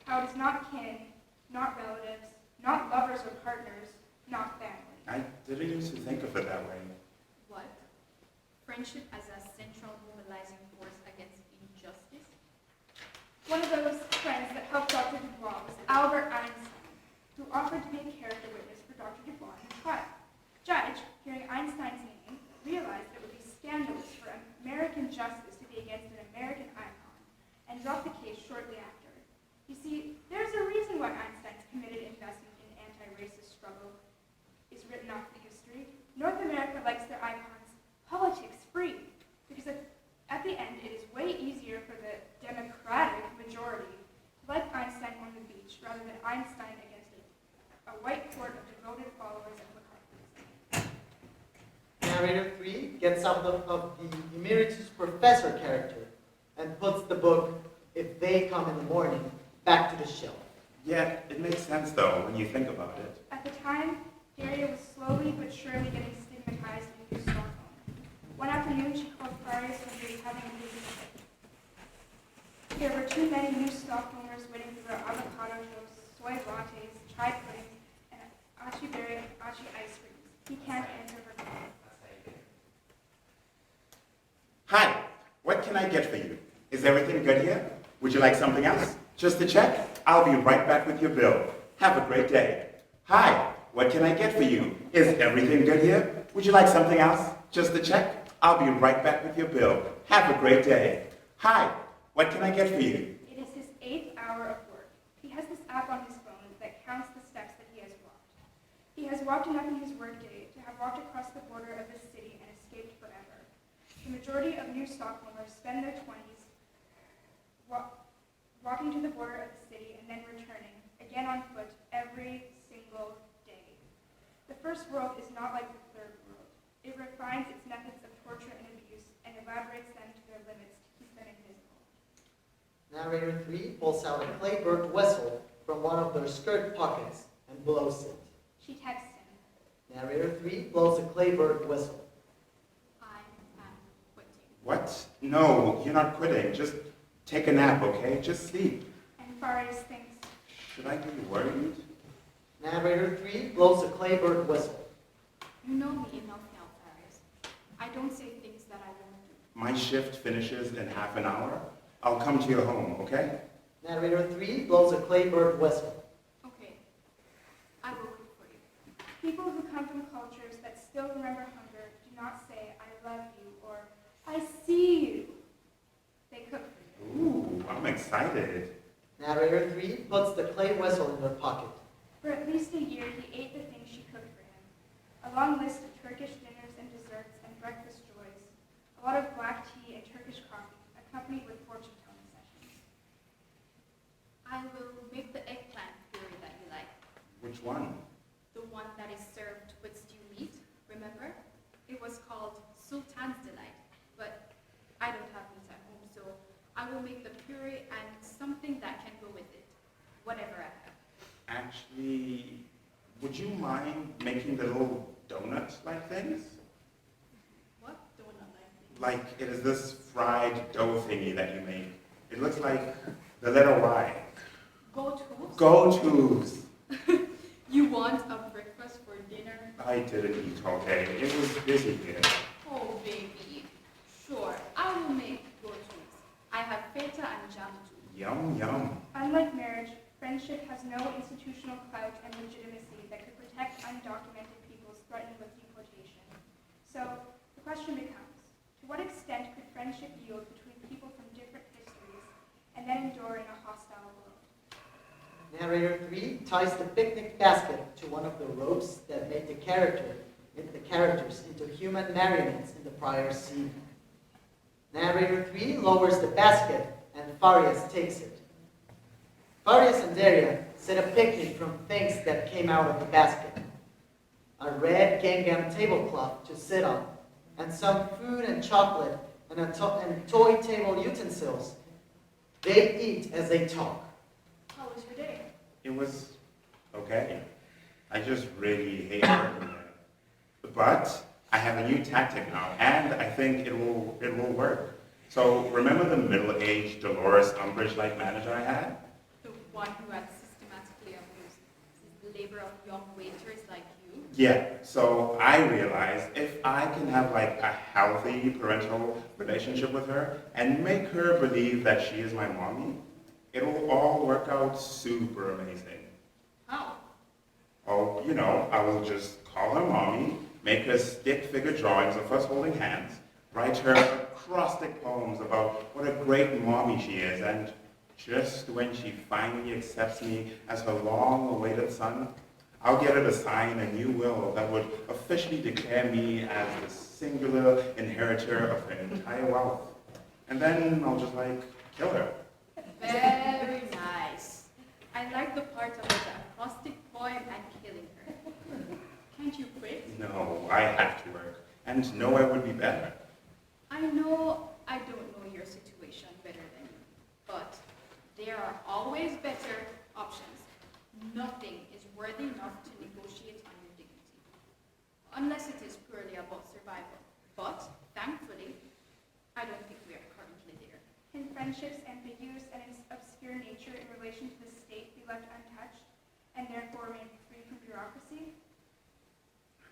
how it is not kin, not relatives, not lovers or partners, not family." I didn't used to think of it that way. What? Friendship as a central mobilizing force against injustice? One of those friends that helped Dr. Dubois was Albert Einstein, who offered to be a character witness for Dr. Dubois in the trial. Judge, hearing Einstein's name, realized it would be scandalous for American justice to be against an American icon, and dropped the case shortly after. You see, there's a reason why Einstein's committed investment in anti-racist struggle is written off the history. North America likes their icons politics free, because at the end it is way easier for the democratic majority to like Einstein on the beach rather than Einstein against a white court of devoted followers of McCarthyism. Narrator 3 gets out of the emeritus professor character and puts the book, If They Come in the Morning, back to the shelf. Yeah, it makes sense though when you think about it. At the time, Derya was slowly but surely getting stigmatized in New Stockholm. One afternoon, she called Farias when he was having a busy day. There were too many new Stockholmers waiting for their avocado toast, soy lattes, chai puddings, and achi berry and achi ice creams. He can't answer her call. Hi, what can I get for you? Is everything good here? Would you like something else? Just to check? I'll be right back with your bill. Have a great day. Hi, what can I get for you? Is everything good here? Would you like something else? Just to check? I'll be right back with your bill. Have a great day. Hi, what can I get for you? It is his 8th hour of work. He has this app on his phone that counts the steps that he has walked. He has walked enough in his workday to have walked across the border of this city and escaped forever. The majority of new Stockholmers spend their 20s walking to the border of the city and then returning, again on foot, every single day. The first world is not like the third world. It refines its methods of torture and abuse and elaborates them to their limits to keep them invisible. Narrator 3 pulls out a clay-burnt whistle from one of their skirt pockets and blows it. She texts him. Narrator 3 blows a clay-burnt whistle. I am quitting. What? No, you're not quitting. Just take a nap, okay? Just sleep. And Farias thinks, Should I be worried? Narrator 3 blows a clay-burnt whistle. You know me enough now, Farias. I don't say things that I won't do. My shift finishes in half an hour. I'll come to your home, okay? Narrator 3 blows a clay-burnt whistle. Okay, I will cook for you. people who come from cultures that still remember hunger do not say, "I love you," or "I see you." They cook for you. Ooh, I'm excited. Narrator 3 puts the clay whistle in her pocket. For at least a year, he ate the things she cooked for him. A long list of Turkish dinners and desserts and breakfast joys. A lot of black tea and Turkish coffee, accompanied with fortune-telling sessions. I will make the eggplant puree that you like. Which one? The one that is served with stewed meat, remember? It was called Sultan's Delight, but I don't have meat at home, so I will make the puree and something that can go with it, whatever I have. Actually, would you mind making the little donut-like things? What donut like thing? Like, it is this fried dough thingy that you make. It looks like the letter Y. Go-tos? Go-tos. You want a breakfast for dinner? I didn't eat all day. It was busy here. Oh, baby. Sure, I will make go-tos. I have feta and jam too. Yum, yum. Unlike marriage, friendship has no institutional clout and legitimacy that could protect undocumented peoples threatened with deportation. So, the question becomes, to what extent could friendship yield between people from different histories and then endure in a hostile world? Narrator 3 ties the picnic basket to one of the ropes that made the characters into human marionettes in the prior scene. Narrator 3 lowers the basket and Farias takes it. Farias and Derya set a picnic from things that came out of the basket. A red gingham tablecloth to sit on, and some food and chocolate and toy table utensils. They eat as they talk. How was your day? It was okay. I just really hate working there. But I have a new tactic now, and I think it will work. So remember the middle-aged Dolores Umbridge-like manager I had? The one who had systematically abused the labor of young waiters like you. Yeah, so I realized if I can have like a healthy parental relationship with her and make her believe that she is my mommy, it will all work out super amazing. How? Oh, you know, I will just call her mommy, make her stick figure drawings of us holding hands, write her acrostic poems about what a great mommy she is, and just when she finally accepts me as her long-awaited son, I'll get her to sign a new will that would officially declare me as the singular inheritor of her entire wealth. And then I'll just, like, kill her. Very nice. I like the part about the acrostic poem and killing her. Can't you quit? No, I have to work. And no, I would be better. I know I don't know your situation better than you, but there are always better options. Nothing is worthy enough to negotiate on your dignity, unless it is purely about survival. But, thankfully, I don't think we are currently there. Can friendships ambiguous and its obscure nature in relation to the state be left untouched and therefore remain free from bureaucracy?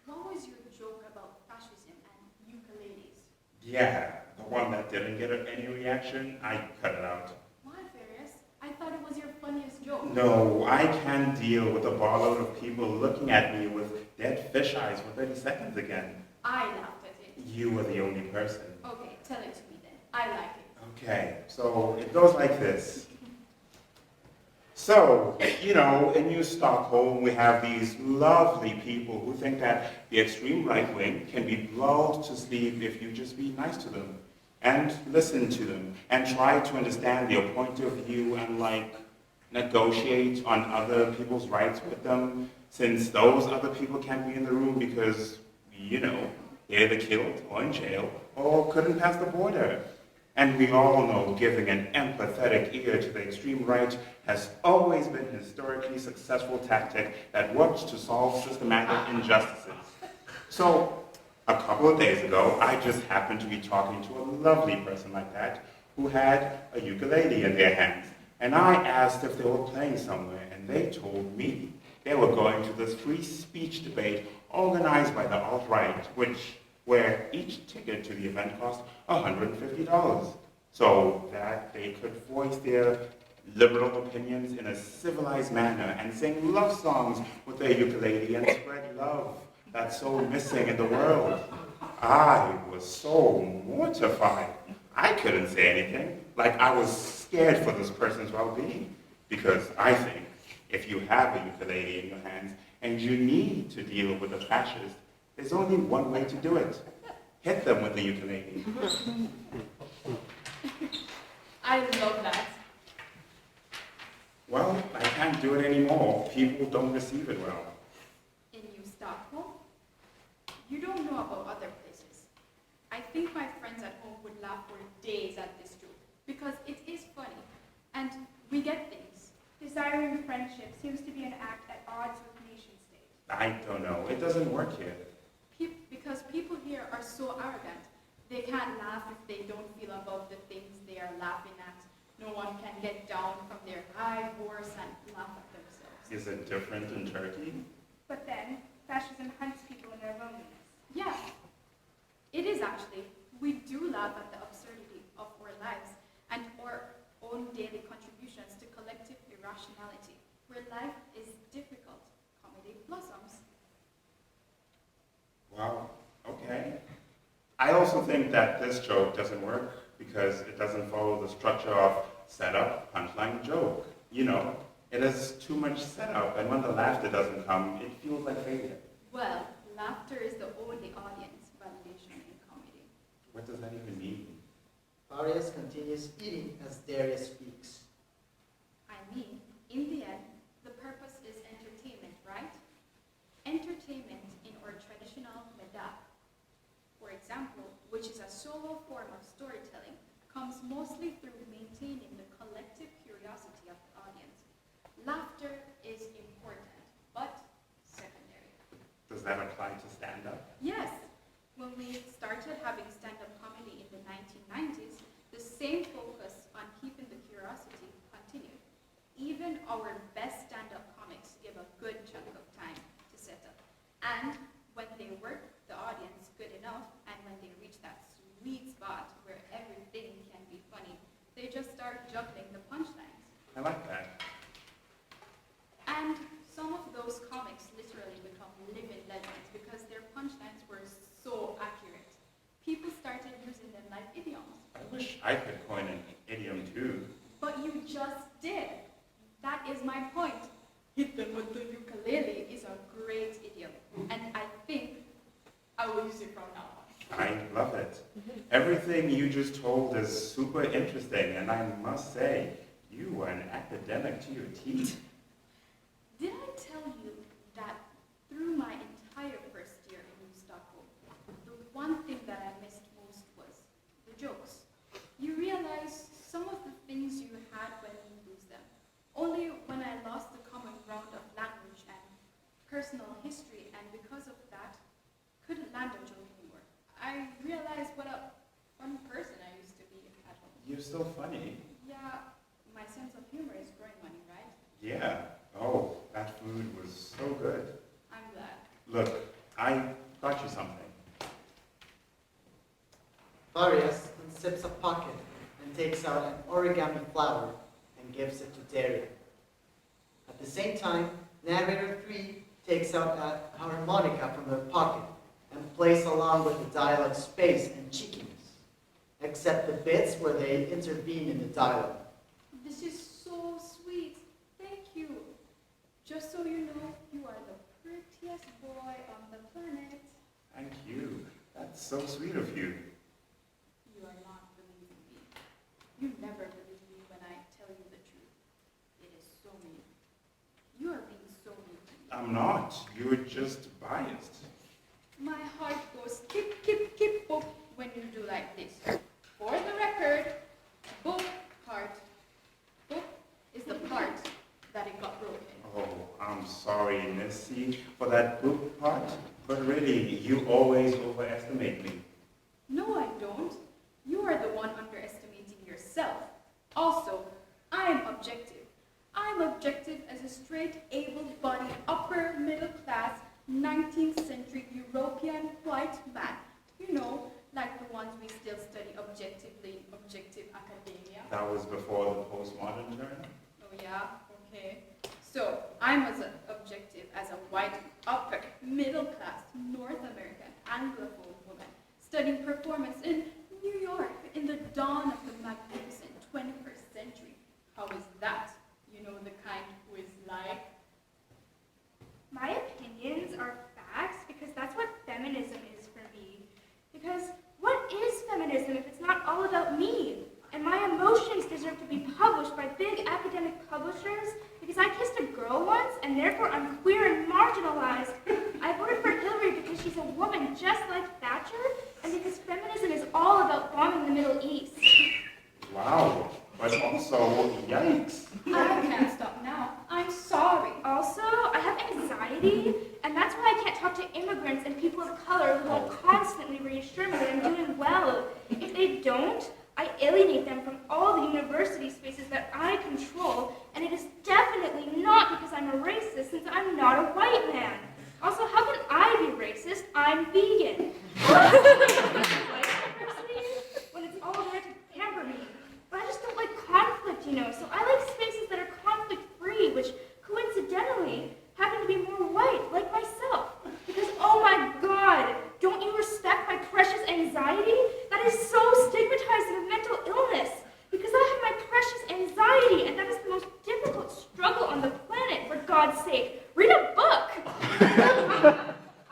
What was your joke about fascism and ukuleles? Yeah, the one that didn't get any reaction, I cut it out. Why, Farias? I thought it was your funniest joke. No, I can't deal with a barload of people looking at me with dead fish eyes for 30 seconds again. I laughed at it. You were the only person. Okay, tell it to me then. I like it. Okay, so it goes like this. So, you know, in New Stockholm, we have these lovely people who think that the extreme right wing can be lulled to sleep if you just be nice to them and listen to them and try to understand their point of view and, like, negotiate on other people's rights with them, since those other people can't be in the room because, you know, they're either killed or in jail or couldn't pass the border. And we all know giving an empathetic ear to the extreme right has always been a historically successful tactic that works to solve systematic injustices. So, a couple of days ago, I just happened to be talking to a lovely person like that who had a ukulele in their hands. And I asked if they were playing somewhere, and they told me they were going to this free speech debate organized by the alt-right, where each ticket to the event cost $150, so that they could voice their liberal opinions in a civilized manner and sing love songs with their ukulele and spread love that's so missing in the world. I was so mortified. I couldn't say anything, like I was scared for this person's well-being, because I think if you have a ukulele in your hands and you need to deal with a fascist, there's only one way to do it. Hit them with the ukulele. I love that. Well, I can't do it anymore. People don't receive it well. In New Stockholm? You don't know about other places. I think my friends at home would laugh for days at this joke, because it is funny, and we get things. Desiring friendship seems to be an act at odds with nation state. I don't know. It doesn't work here. Because people here are so arrogant. They can't laugh if they don't feel above the things they are laughing at. No one can get down from their high horse and laugh at themselves. Is it different in Turkey? But then, fascism hunts people in their loneliness. Yeah, it is actually. We do laugh at the absurdity of our lives and or unconventionality. Where life is difficult, comedy blossoms. Wow, okay. I also think that this joke doesn't work because it doesn't follow the structure of setup, punchline, joke. You know, it has too much setup, and when the laughter doesn't come, it feels like failure. Well, laughter is the only audience validation in comedy. What does that even mean? Farias continues eating as Derya speaks. I mean, in the end, the purpose is entertainment, right? Entertainment in our traditional medah, for example, which is a solo form of storytelling, comes mostly through maintaining the collective curiosity of the audience. Laughter is important, but secondary. Does that apply to stand-up? Yes, when we started having stand-up comedy in the 1990s, the same focus on keeping the curiosity continued. Even our best stand-up comics give a good chunk of time to set up. And when they work the audience good enough, and when they reach that sweet spot where everything can be funny, they just start juggling the punchlines. I like that. And some of those comics literally become living legends because their punchlines were so accurate. People started using them like idioms. I wish I could coin an idiom too. But you just did. That is my point. Hit them with the ukulele is a great idiom, and I think I will use it from now on. I love it. Everything you just told is super interesting, and I must say, you are an academic to your teeth. Did I tell you that through my entire first year in Stockholm, the one thing that I missed most was the jokes? You realize some of the things you had when you lose them. Only when I lost the common ground of language and personal history, and because of that, couldn't land a joke anymore. I realized what a fun person I used to be at home. You're still funny. Yeah, my sense of humor is growing on you, right? Yeah. Oh, that food was so good. I'm glad. Look, I got you something. Farias unzips a pocket and takes out an origami flower and gives it to Derya. At the same time, narrator 3 takes out a harmonica from her pocket and plays along with the dialogue space and cheekiness, except the bits where they intervene in the dialogue. This is so sweet. Thank you. Just so you know, you are the prettiest boy on the planet. Thank you. That's so sweet of you. You are not believing me. You never believe me when I tell you the truth. It is so mean. You are being so mean to me. I'm not. You're just biased. My heart goes kip, kip, kip, boop when you do like this. For the record, boop part. Boop is the part that it got broken. Oh, I'm sorry, Missy, for that book part. But really, you always overestimate me. No, I don't. You are the one underestimating yourself. Also, I'm objective. I'm objective as a straight, able-bodied, upper-middle-class, 19th century European white man. You know, like the ones we still study objectively in objective academia. That was before the postmodern turn? Oh yeah? Okay. So, I'm as objective as a white, upper, middle-class, North American, Anglophone woman studying performance in New York in the dawn of the magnificent 21st century. How is that? You know, the kind who is like... My opinions are facts because that's what feminism is for me. Because what is feminism if it's not all about me? And my emotions deserve to be published by big academic publishers because I kissed a girl once and therefore I'm queer and marginalized. I voted for Hillary because she's a woman just like Thatcher and because feminism is all about bombing the Middle East. Wow, but also, yikes. I can't stop now. I'm sorry. Also, I have anxiety, and that's why I can't talk to immigrants and people of color who will constantly reassure me that I'm doing well. If they don't, I alienate them from all the university spaces that I control, and it is definitely not because I'm a racist, since I'm not a white man. Also, how can I be racist? I'm vegan. White diversity when it's all there to pamper me. But I just don't like conflict, you know, so I like spaces that are conflict-free, God's sake, read a book!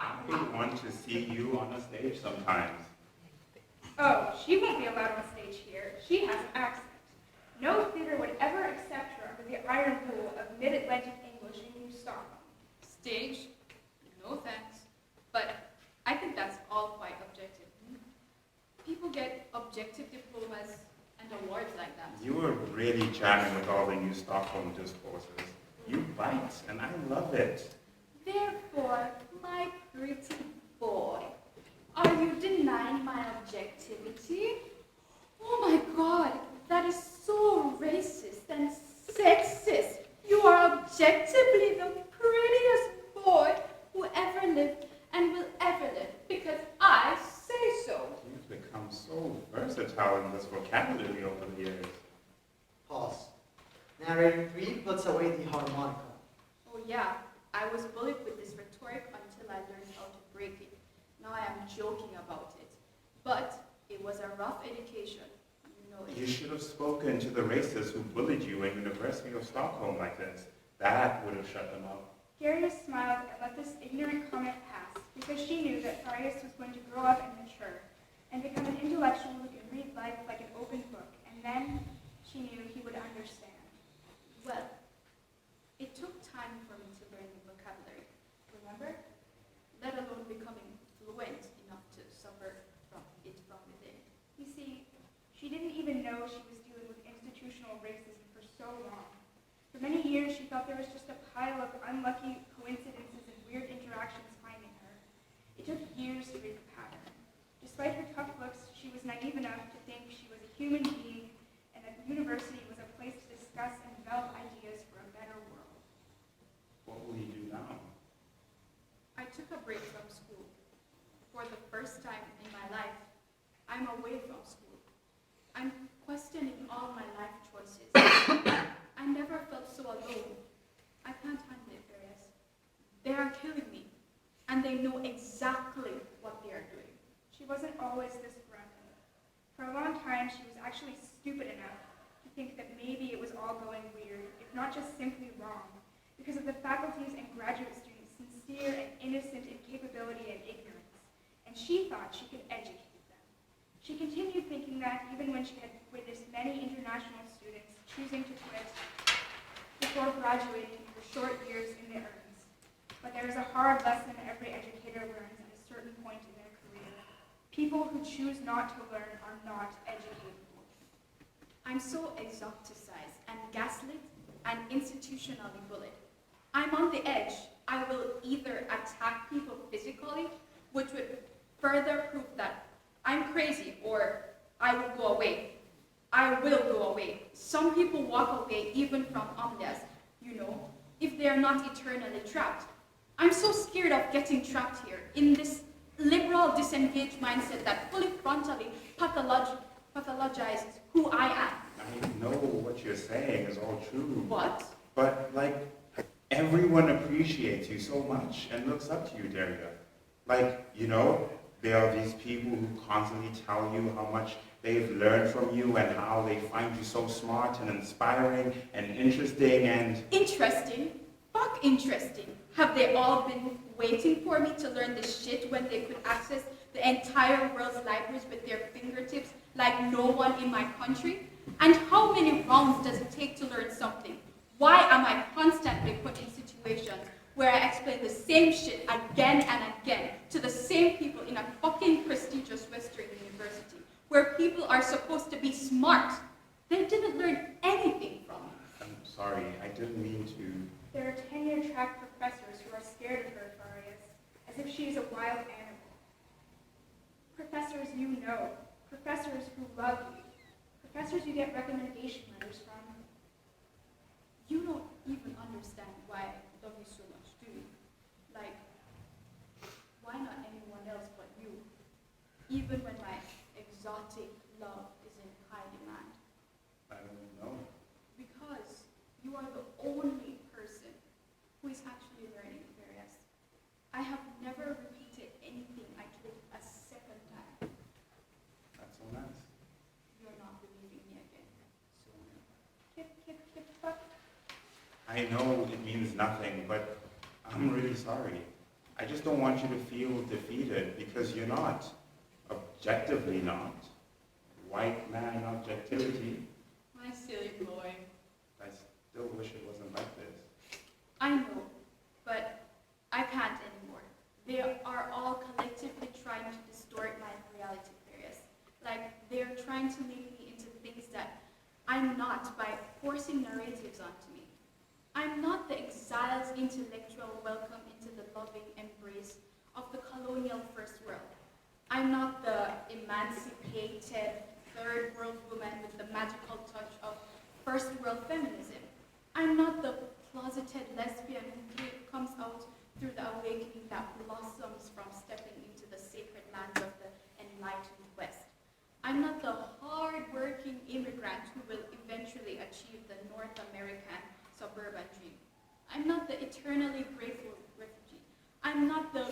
I want to see you on a stage sometimes. Oh, she won't be allowed on stage here. She has an accent. No theater would ever accept her under the iron rule of mid-Atlantic English in New Stockholm. Stage? No thanks. But I think that's all quite objective. People get objective diplomas and awards like that. You were really jamming with all the New Stockholm discourses. You bite, and I love it. Therefore, my pretty boy, are you denying my objectivity? Oh my God, that is so racist and sexist. You are objectively the prettiest boy who ever lived and will ever live because I say so. You've become so versatile in this vocabulary over the years. Pause. Narrator 3 puts away the harmonica. Oh yeah, I was bullied with this rhetoric until I learned how to break it. Now I am joking about it. But it was a rough education. You know it. You should have spoken to the racists who bullied you in University of Stockholm like this. That would have shut them up. Farias smiled and let this ignorant comment pass because she knew that Farias was going to grow up and mature and become an intellectual who could read life like an open book, and then she knew he would understand. Well, it took time for me to learn the vocabulary, remember? Let alone becoming fluent enough to suffer from it from within. You see, she didn't even know she was dealing with institutional racism for so long. For many years, she thought there was just a pile of unlucky coincidences and weird interactions finding her. It took years to read the pattern. Despite her tough looks, she was naive enough to think she was a human being and that the university was a place to discuss and develop ideas for a better world. What will you do now? I took a break from school. For the first time in my life, I'm away from school. I'm questioning all my life choices. I never felt so alone. I can't handle it, Farias. They are killing me, and they know exactly what they are doing. She wasn't always this grumpy. For a long time, she was actually stupid enough to think that maybe it was all going weird, if not just simply wrong, because of the faculty's and graduate students' sincere and innocent incapability and ignorance, and she thought she could educate them. She continued thinking that even when she had witnessed many international students choosing to quit before graduating for short years in the urns. But there is a hard lesson every educator learns at a certain point in their career. People who choose not to learn are not educatable. I'm so exoticized and gaslit and institutionally bullied. I'm on the edge. I will either attack people physically, which would further prove that I'm crazy, or I will go away. I will go away. Some people walk away even from omnias, if they are not eternally trapped. I'm so scared of getting trapped here in this liberal, disengaged mindset that fully frontally pathologizes who I am. I know what you're saying is all true. What? But, everyone appreciates you so much and looks up to you, Derya. There are these people who constantly tell you how much they've learned from you and how they find you so smart and inspiring and interesting and... Interesting? Fuck interesting. Have they all been waiting for me to learn this shit when they could access the entire world's libraries with their fingertips like no one in my country? And how many rounds does it take to learn something? Why am I constantly put in situations where I explain the same shit again and again to the same people in a fucking prestigious Western university, where people are supposed to be smart? They didn't learn anything from me. I'm sorry, I didn't mean to... There are tenure-track professors who are scared of her, Farias, as if she is a wild animal. Professors you know, professors who love you, professors you get recommendation letters from. You don't even understand why I love you so much, do you? Why not anyone else but you? Even when my exotic love is in high demand. I don't know. Because you are the only person who is actually learning, Farias. I have never repeated anything I told a second time. That's so nice. You're not believing me again. So Kip, kip, kip, fuck. I know it means nothing, but I'm really sorry. I just don't want you to feel defeated because you're not. Objectively not. White man objectivity. My silly boy. I still wish it wasn't like this. I know, but I can't anymore. They are all collectively trying to distort my reality, Farias. Like they're trying to make me into things that I'm not by forcing narratives onto me. I'm not the exiled intellectual welcome into the loving embrace of the colonial first world. I'm not the emancipated third world woman with the magical touch of first world feminism. I'm not the closeted lesbian who comes out through the awakening that blossoms from stepping into the sacred lands of the enlightened West. I'm not the hard-working immigrant who will eventually achieve the North American suburban dream. I'm not the eternally grateful refugee. I'm not the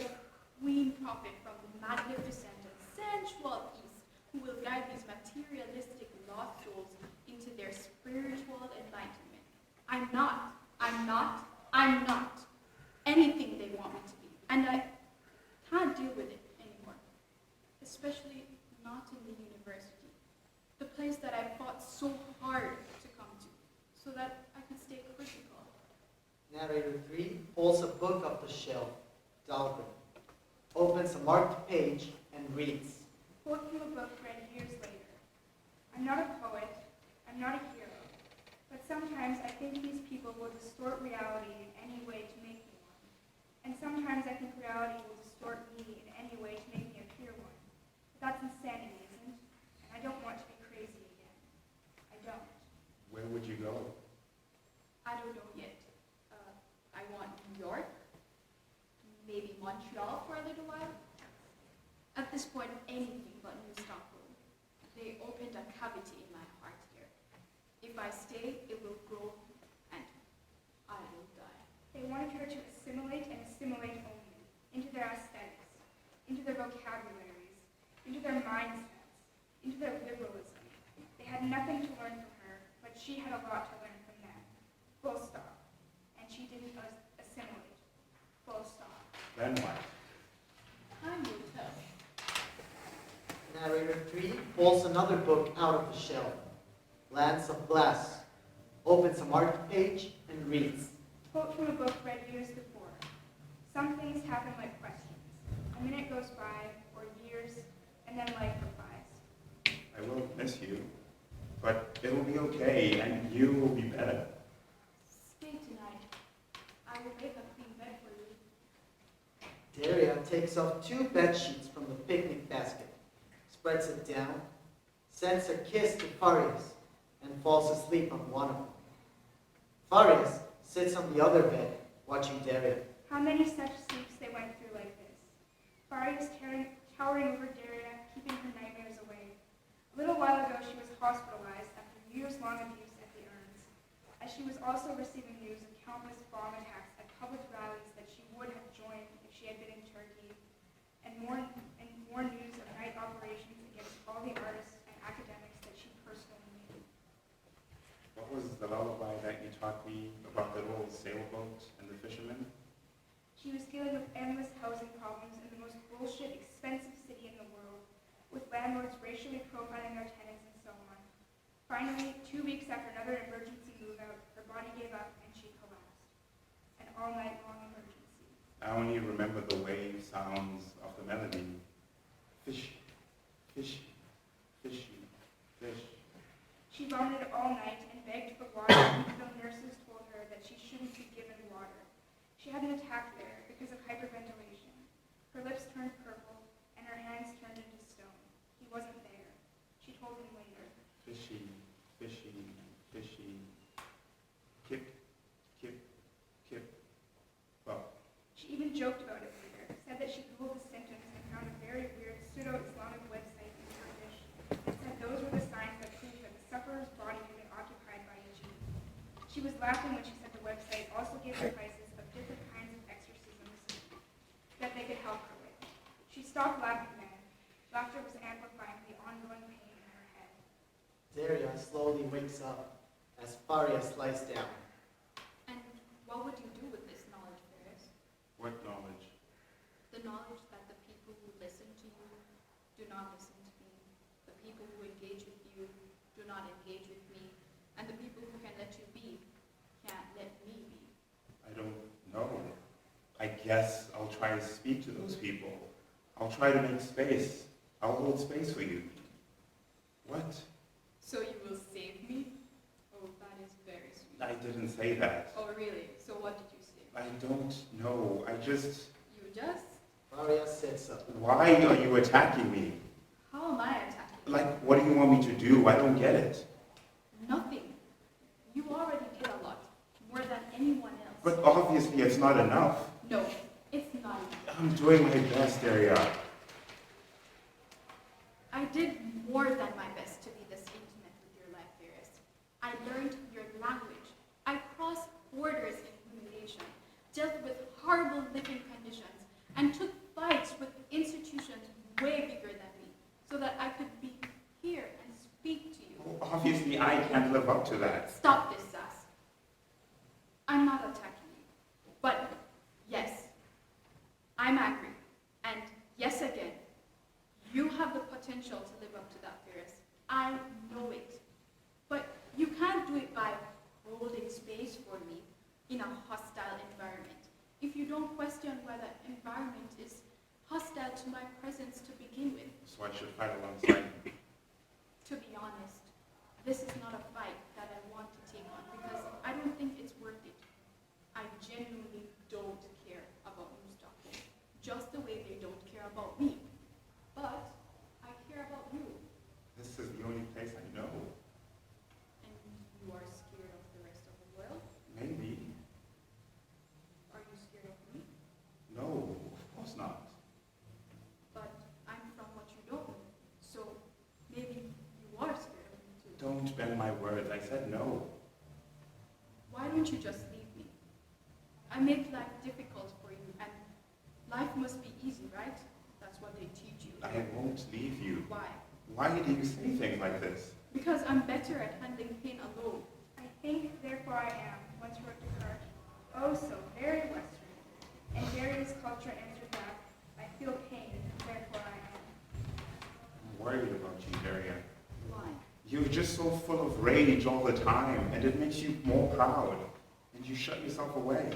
queen prophet from the magnificent and sensual East who will guide these materialistic lost souls into their spiritual enlightenment. I'm not anything they want me to be. And I can't deal with it anymore. Especially not in the university. The place that I fought so hard to come to, so that I could stay critical. Narrator 3 pulls a book off the shelf, Dahlgren, opens a marked page, and reads. Quote from a book read years later. I'm not a poet, I'm not a hero, but sometimes I think these people will distort reality in any way to make me one. And sometimes I think reality will distort me in any way to make me appear one. But that's insanity, isn't it? And I don't want to be crazy again. I don't. Where would you go? I don't know yet. I want New York, maybe Montreal for a little while. At this point, anything but New Stockholm. They opened a cavity in my heart here. If I stay, it will grow, and I will die. They wanted her to assimilate and assimilate only, into their aesthetics, into their vocabularies, into their mindsets, into their liberalism. They had nothing to learn from her, but she had a lot to learn from them. Full stop. And she didn't assimilate. Full stop. Then what? Time will tell. Narrator 3 pulls another book out of the shelf, Lands of Glass, opens a marked page, and reads. Quote from a book read years before. Some things happen like questions. A minute goes by, or years, and then life replies. I will miss you, but it will be okay, and you will be better. Stay tonight. I will make a clean bed for you. Derya takes off 2 bed sheets from the picnic basket, spreads it down, sends a kiss to Farias, and falls asleep on one of them. Farias sits on the other bed, watching Derya. How many such sleeps they went through like this. Farias towering over Derya, keeping her nightmares away. A little while ago, she was hospitalized after years-long abuse at the urns, as she was also receiving news of countless bomb attacks at public rallies that she would have joined if she had been in Turkey, and more news of night operations against all the artists and academics that she personally knew. What was the lullaby that you taught me about the old sailboat and the fishermen? She was dealing with endless housing problems in the most bullshit, expensive city in the world, with landlords racially profiling their tenants and so on. Finally, 2 weeks after another emergency move-out, her body gave up and she collapsed. An all-night-long emergency. I only remember the wave sounds of the melody. Fish, fish, fishy, fish. She vomited all night and begged for water until nurses told her that she shouldn't be given water. She had an attack there because of hyperventilation. Her lips turned purple and her hands turned into stone. He wasn't there. She told him later. Fishy, fishy, fishy. Kip, kip, kip. Well, She even joked about it later, said that she Googled the symptoms and found a very weird pseudo-Islamic website in Turkish and said those were the signs that proved that the sufferer's body had been occupied by a jinn. She was laughing when she said the website also gave her prices of different kinds of exorcisms that they could help her with. She stopped laughing then. Laughter was amplifying the ongoing pain in her head. Derya slowly wakes up as Farias lies down. And Yes, I'll try to speak to those people. I'll try to make space. I'll hold space for you. What? So you will save me? Oh, that is very sweet. I didn't say that. Oh, really? So what did you say? I don't know. You just? Farias said so. Why are you attacking me? How am I attacking you? Like, what do you want me to do? I don't get it. Nothing. You already did a lot. More than anyone else. But obviously it's not enough. No, it's not enough. I'm doing my best, Derya. I did more than my best to be this intimate with your life, Farias. I learned your language. I crossed borders in humiliation, dealt with horrible living conditions, and took fights with institutions way bigger than me, so that I could be here and speak to you. Well, obviously I can't live up to that. Stop this, Sass. I'm not attacking you. But yes, I'm angry. And yes again, you have the potential to live up to that, Farias. I know it. But you can't do it by holding space for me in a hostile environment. If you don't question whether environment is hostile to my presence to begin with. So I should fight alongside you. To be honest, this is not a fight that I want to take on because I don't think it's worth it. I genuinely don't care about New Stockholm, just the way they don't care about me. But I care about you, This is the only place I know. and you are scared of the rest of the world. Maybe. Are you scared of me? No, of course not. But I'm from what you don't know, so maybe you are scared of me too. Don't bend my words. I said no. Why don't you just leave me? I make life difficult for you, and life must be easy, right? That's what they teach you. I won't leave you. Why? Why do you say things like this? Because I'm better at handling pain alone. I think, therefore I am, once wrote Descartes. Oh, so very Western. And Darius' culture answered that, I feel pain, therefore I am. I'm worried about you, Derya. Why? You're just so full of rage all the time, and it makes you more proud, and you shut yourself away.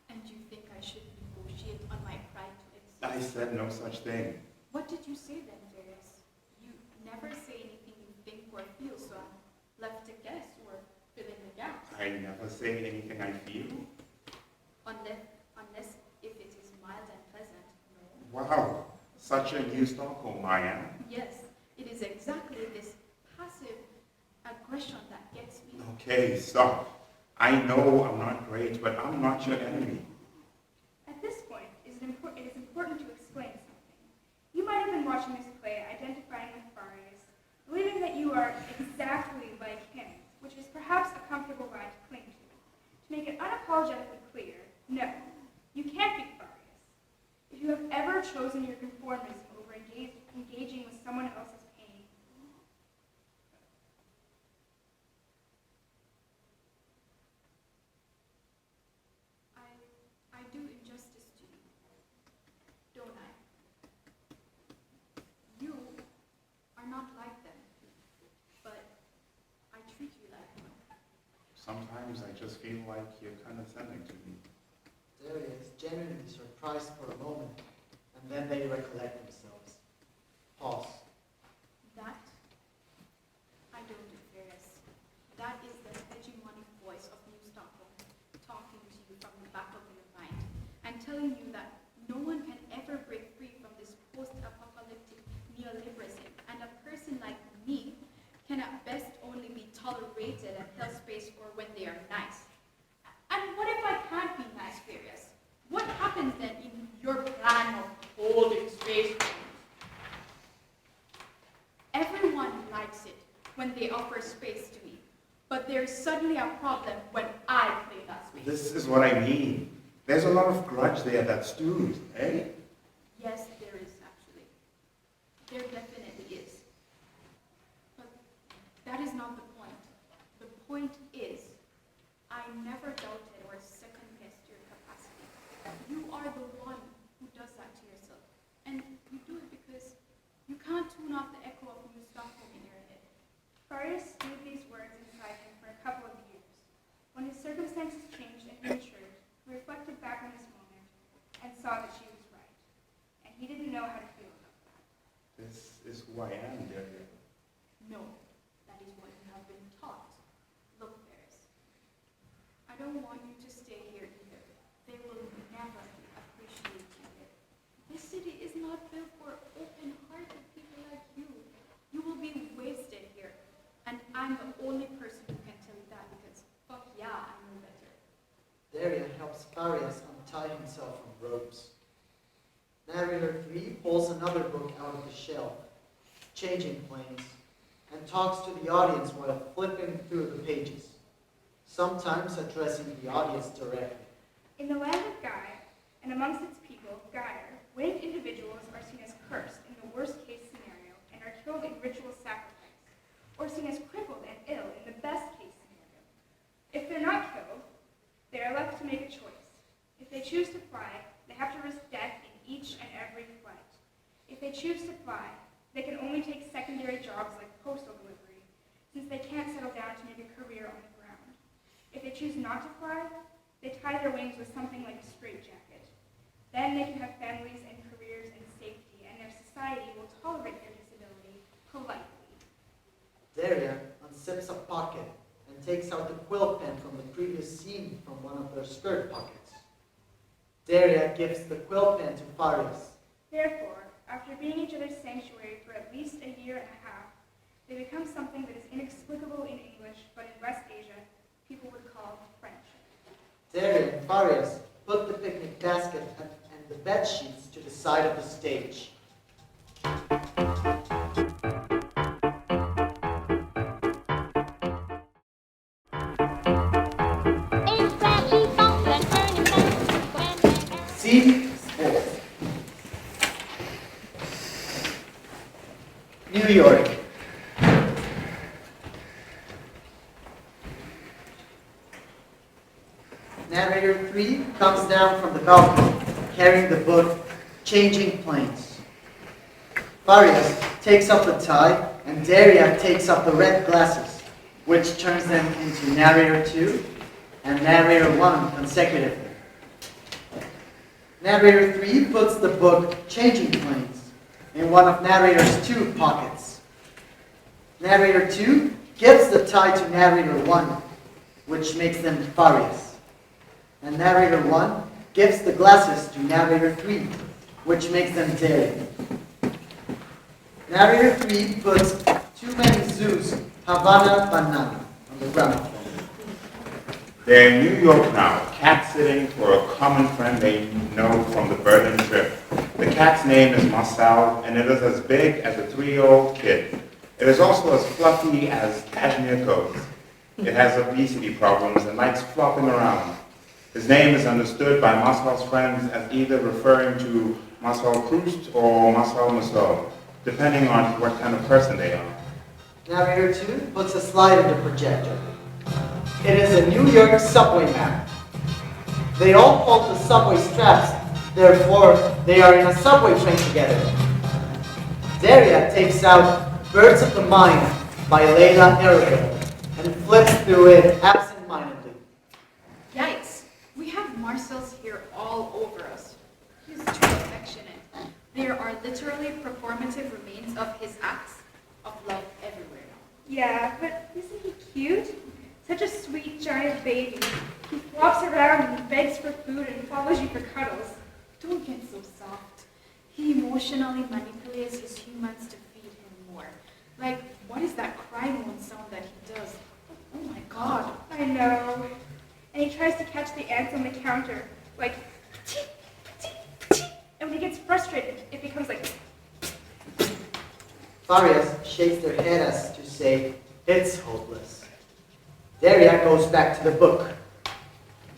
And you think I should negotiate on my pride to I exist? said no such thing. What did you say then, Farias? You never say anything you think or feel, so I'm left to guess or fill in the gaps. I never say anything I feel. Unless if it is mild and pleasant, no. Wow, such a new Stockholm I am. Yes, it is exactly this passive aggression that gets me. Okay, stop. I know I'm not great, but I'm not your enemy. At this point, it is important to explain something. You might have been watching this play, identifying with Farias, believing that you are exactly like him, which is perhaps a comfortable line to cling to. To make it unapologetically clear, no, you can't be Farias. If you have ever chosen your conformism over engaging with someone else's pain, I do injustice to you, don't I? You are not like them, but I treat you like one. Sometimes I just feel like you're condescending to me. Derya is genuinely surprised for a moment, and then they recollect themselves. Pause. That I don't do, Farias. That is the hegemonic voice of New Stockholm talking to you from the back of your mind and telling you that no one can ever break free from this post-apocalyptic neoliberalism, and a person like me can at best only be tolerated and held space for when they are nice. And what if I can't be nice, Farias? What happens then in your plan of holding space for me? Everyone likes it when they offer space to me, but there's suddenly a problem when I play that space. This is what I mean. There's a lot of grudge there that's stewed, eh? Yes, there is actually. There definitely is. But that is not the point. The point is, I never doubted or second-guessed your capacity. You are the one who does that to yourself. And you do it because you can't tune off the echo of New Stockholm in your head. Farias stewed these words inside him for a couple of years. When his circumstances changed and he matured, he reflected back on this moment, helps Farias untie himself from ropes. Narrator 3 pulls another book out of the shelf, changing planes, and talks to the audience while flipping through the pages, sometimes addressing the audience directly. In the land of Gaia, and amongst its people, Gaia, winged individuals are seen as cursed in the worst-case scenario and are killed in ritual sacrifice, or seen as crippled and ill in the best-case scenario. If they're not killed, they are left to make a choice. If they choose to fly, they have to risk death in each and every flight. If they choose to fly, they can only take secondary jobs like postal delivery, since they can't settle down to make a career on the ground. If they choose not to fly, they tie their wings with something like a straitjacket. Then they can have families and careers and safety, and their society will tolerate their disability politely. Derya unzips a pocket and takes out the quill pen from the previous scene from one of their skirt pockets. Derya gives the quill pen to Farias. Therefore, after being each other's sanctuary for at least a year and a half, they become something that is inexplicable in English, but in West Asia, people would call friendship. Derya and Farias put the picnic basket and the bed sheets to the side of the stage. Scene 4. New York. Narrator 3 comes down from the balcony, carrying the book, Changing Planes. Farias takes up the tie, and Derya takes up the red glasses, which turns them into Narrator 2 and Narrator 1 consecutively. Narrator 3 puts the book, Changing Planes, in one of Narrator's 2 pockets. Narrator 2 gives the tie to Narrator 1, which makes them Farias. And Narrator 1 gives the glasses to Narrator 3, which makes them Derya. Narrator 3 puts Too Many Zoos, Havana Banana on the gramophone. They're in New York now, cat-sitting for a common friend they know from the Berlin trip. The cat's name is Marcel, and it is as big as a 3-year-old kid. It is also as fluffy as cashmere coats. It has obesity problems and likes flopping around. His name is understood by Marcel's friends as either referring to Marcel Proust or Marcel Marceau, depending on what kind of person they are. Narrator 2 puts a slide in the projector. It is a New York subway map. They all hold the subway straps, therefore they are in a subway train together. Derya takes out Birds of the Mind by Leila Erbil and flips through it absent-mindedly. Yikes, we have Marcel's here all over us. He's too affectionate. There are literally performative remains of his acts of love everywhere. Yeah, but isn't he cute? Such a sweet giant baby. He flops around and begs for food and follows you for cuddles. Don't get so soft. He emotionally manipulates his humans to feed him more. Like, what is that cry moan sound that he does? Oh my god. I know. And he tries to catch the ants on the counter, like, tee, tee, tee. And when he gets frustrated, it becomes like... Farias shakes their head as to say, it's hopeless. Derya goes back to the book.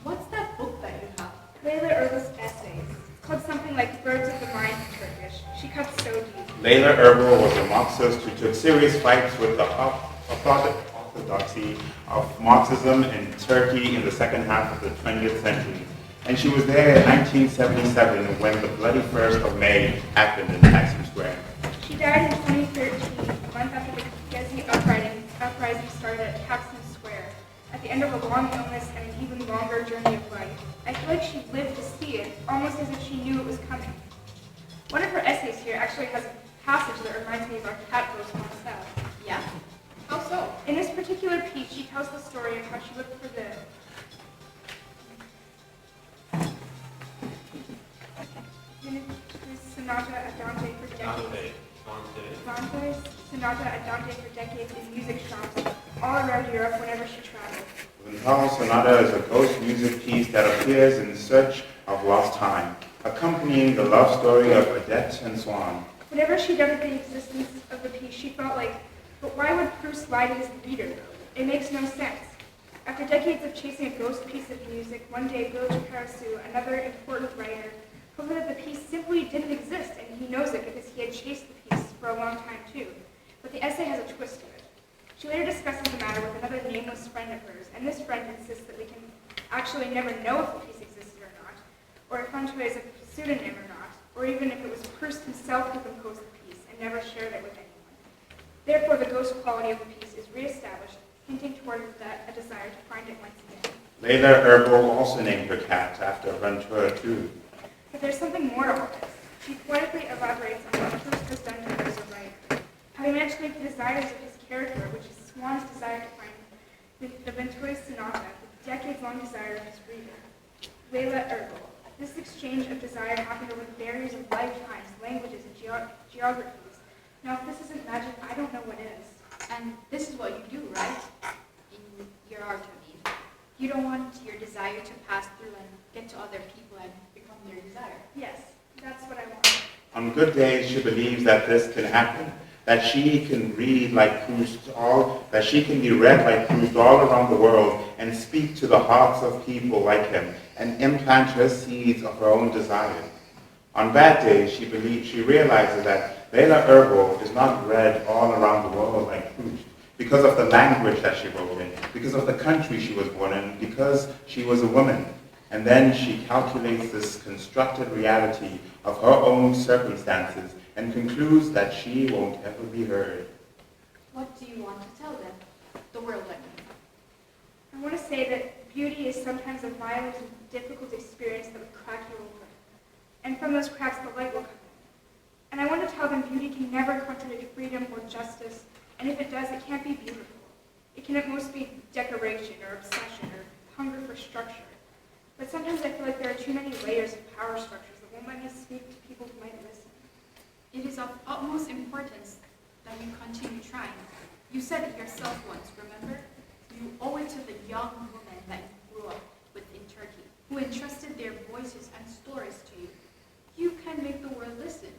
What's that book that you have? Leila Erbil's essays. It's called something like Birds of the Mind in Turkish. She cuts so deep. Leila Erbil was a Marxist who took serious fights with the orthodoxy of Marxism in Turkey in the second half of the 20th century. And she was there in 1977 when the bloody 1st of May happened in Taksim Square. She died in 2013, a month after the Gezi uprising started at Taksim Square, at the end of a long illness and an even longer journey of life. I feel like she lived to see it, almost as if she knew it was coming. One of her essays here actually has a passage that reminds me of our cat ghost Marcel. Yeah? How so? In this particular piece, she tells the story of how she looked for the Sonata Andante for decades. Dante's Sonata Andante for decades in music shops all around Europe whenever she traveled. The Guitar Sonata is a ghost music piece that appears in search of lost time, accompanying the love story of Odette and Swan. Whenever she doubted the existence of the piece, she felt like, but why would Proust lie to his reader? It makes no sense. After decades of chasing a ghost piece of music, one day Bill Parasu, another important writer, told her that the piece simply didn't exist, and he knows it because he had chased the piece for a long time too. But the essay has a twist to it. She later discusses the matter with another nameless friend of hers, and this friend insists that we can actually never know if the piece existed or not, or if Fontoy is a pseudonym or not, or even if it was Proust himself who composed the piece and never shared it with anyone. Therefore, the ghost quality of the piece is reestablished, hinting toward a desire to find it once again. Leila Erbil also named her cat after Ventura too. But there's something more to all this. She poetically elaborates on what Proust has done to her as a writer, having managed to make the desires of his character, which is Swan's desire to find the Venturi Sonata, the decades-long desire of his reader. Leila Erbil. This exchange of desire happened over the barriers of lifetimes, languages, and geographies. Now, if this isn't magic, I don't know what is. And this is what you do, right? In your art, I mean. You don't want your desire to pass through and get to other people and become their desire. Yes, that's what I want. On good days, she believes that this can happen, that she can read like Proust, that she can be read like Proust all around the world and speak to the hearts of people like him and implant her seeds of her own desire. On bad days, she realizes that Leila Erbil is not read all around the world like Proust because of the language that she wrote in, because of the country she was born in, because she was a woman. And then she calculates this constructed reality of her own circumstances and concludes that she won't ever be heard. What do you want to tell them? The world, I mean. I want to say that beauty is sometimes a violent and difficult experience that will crack you open. And from those cracks, the light will come in. And I want to tell them beauty can never contradict freedom or justice, and if it does, it can't be beautiful. It can at most be decoration or obsession or hunger for structure. But sometimes I feel like there are too many layers of power structures that won't let me speak to people who might listen. It is of utmost importance that you continue trying. You said it yourself once, remember? You owe it to the young women that you grew up with in Turkey, who entrusted their voices and stories to you. You can make the world listen.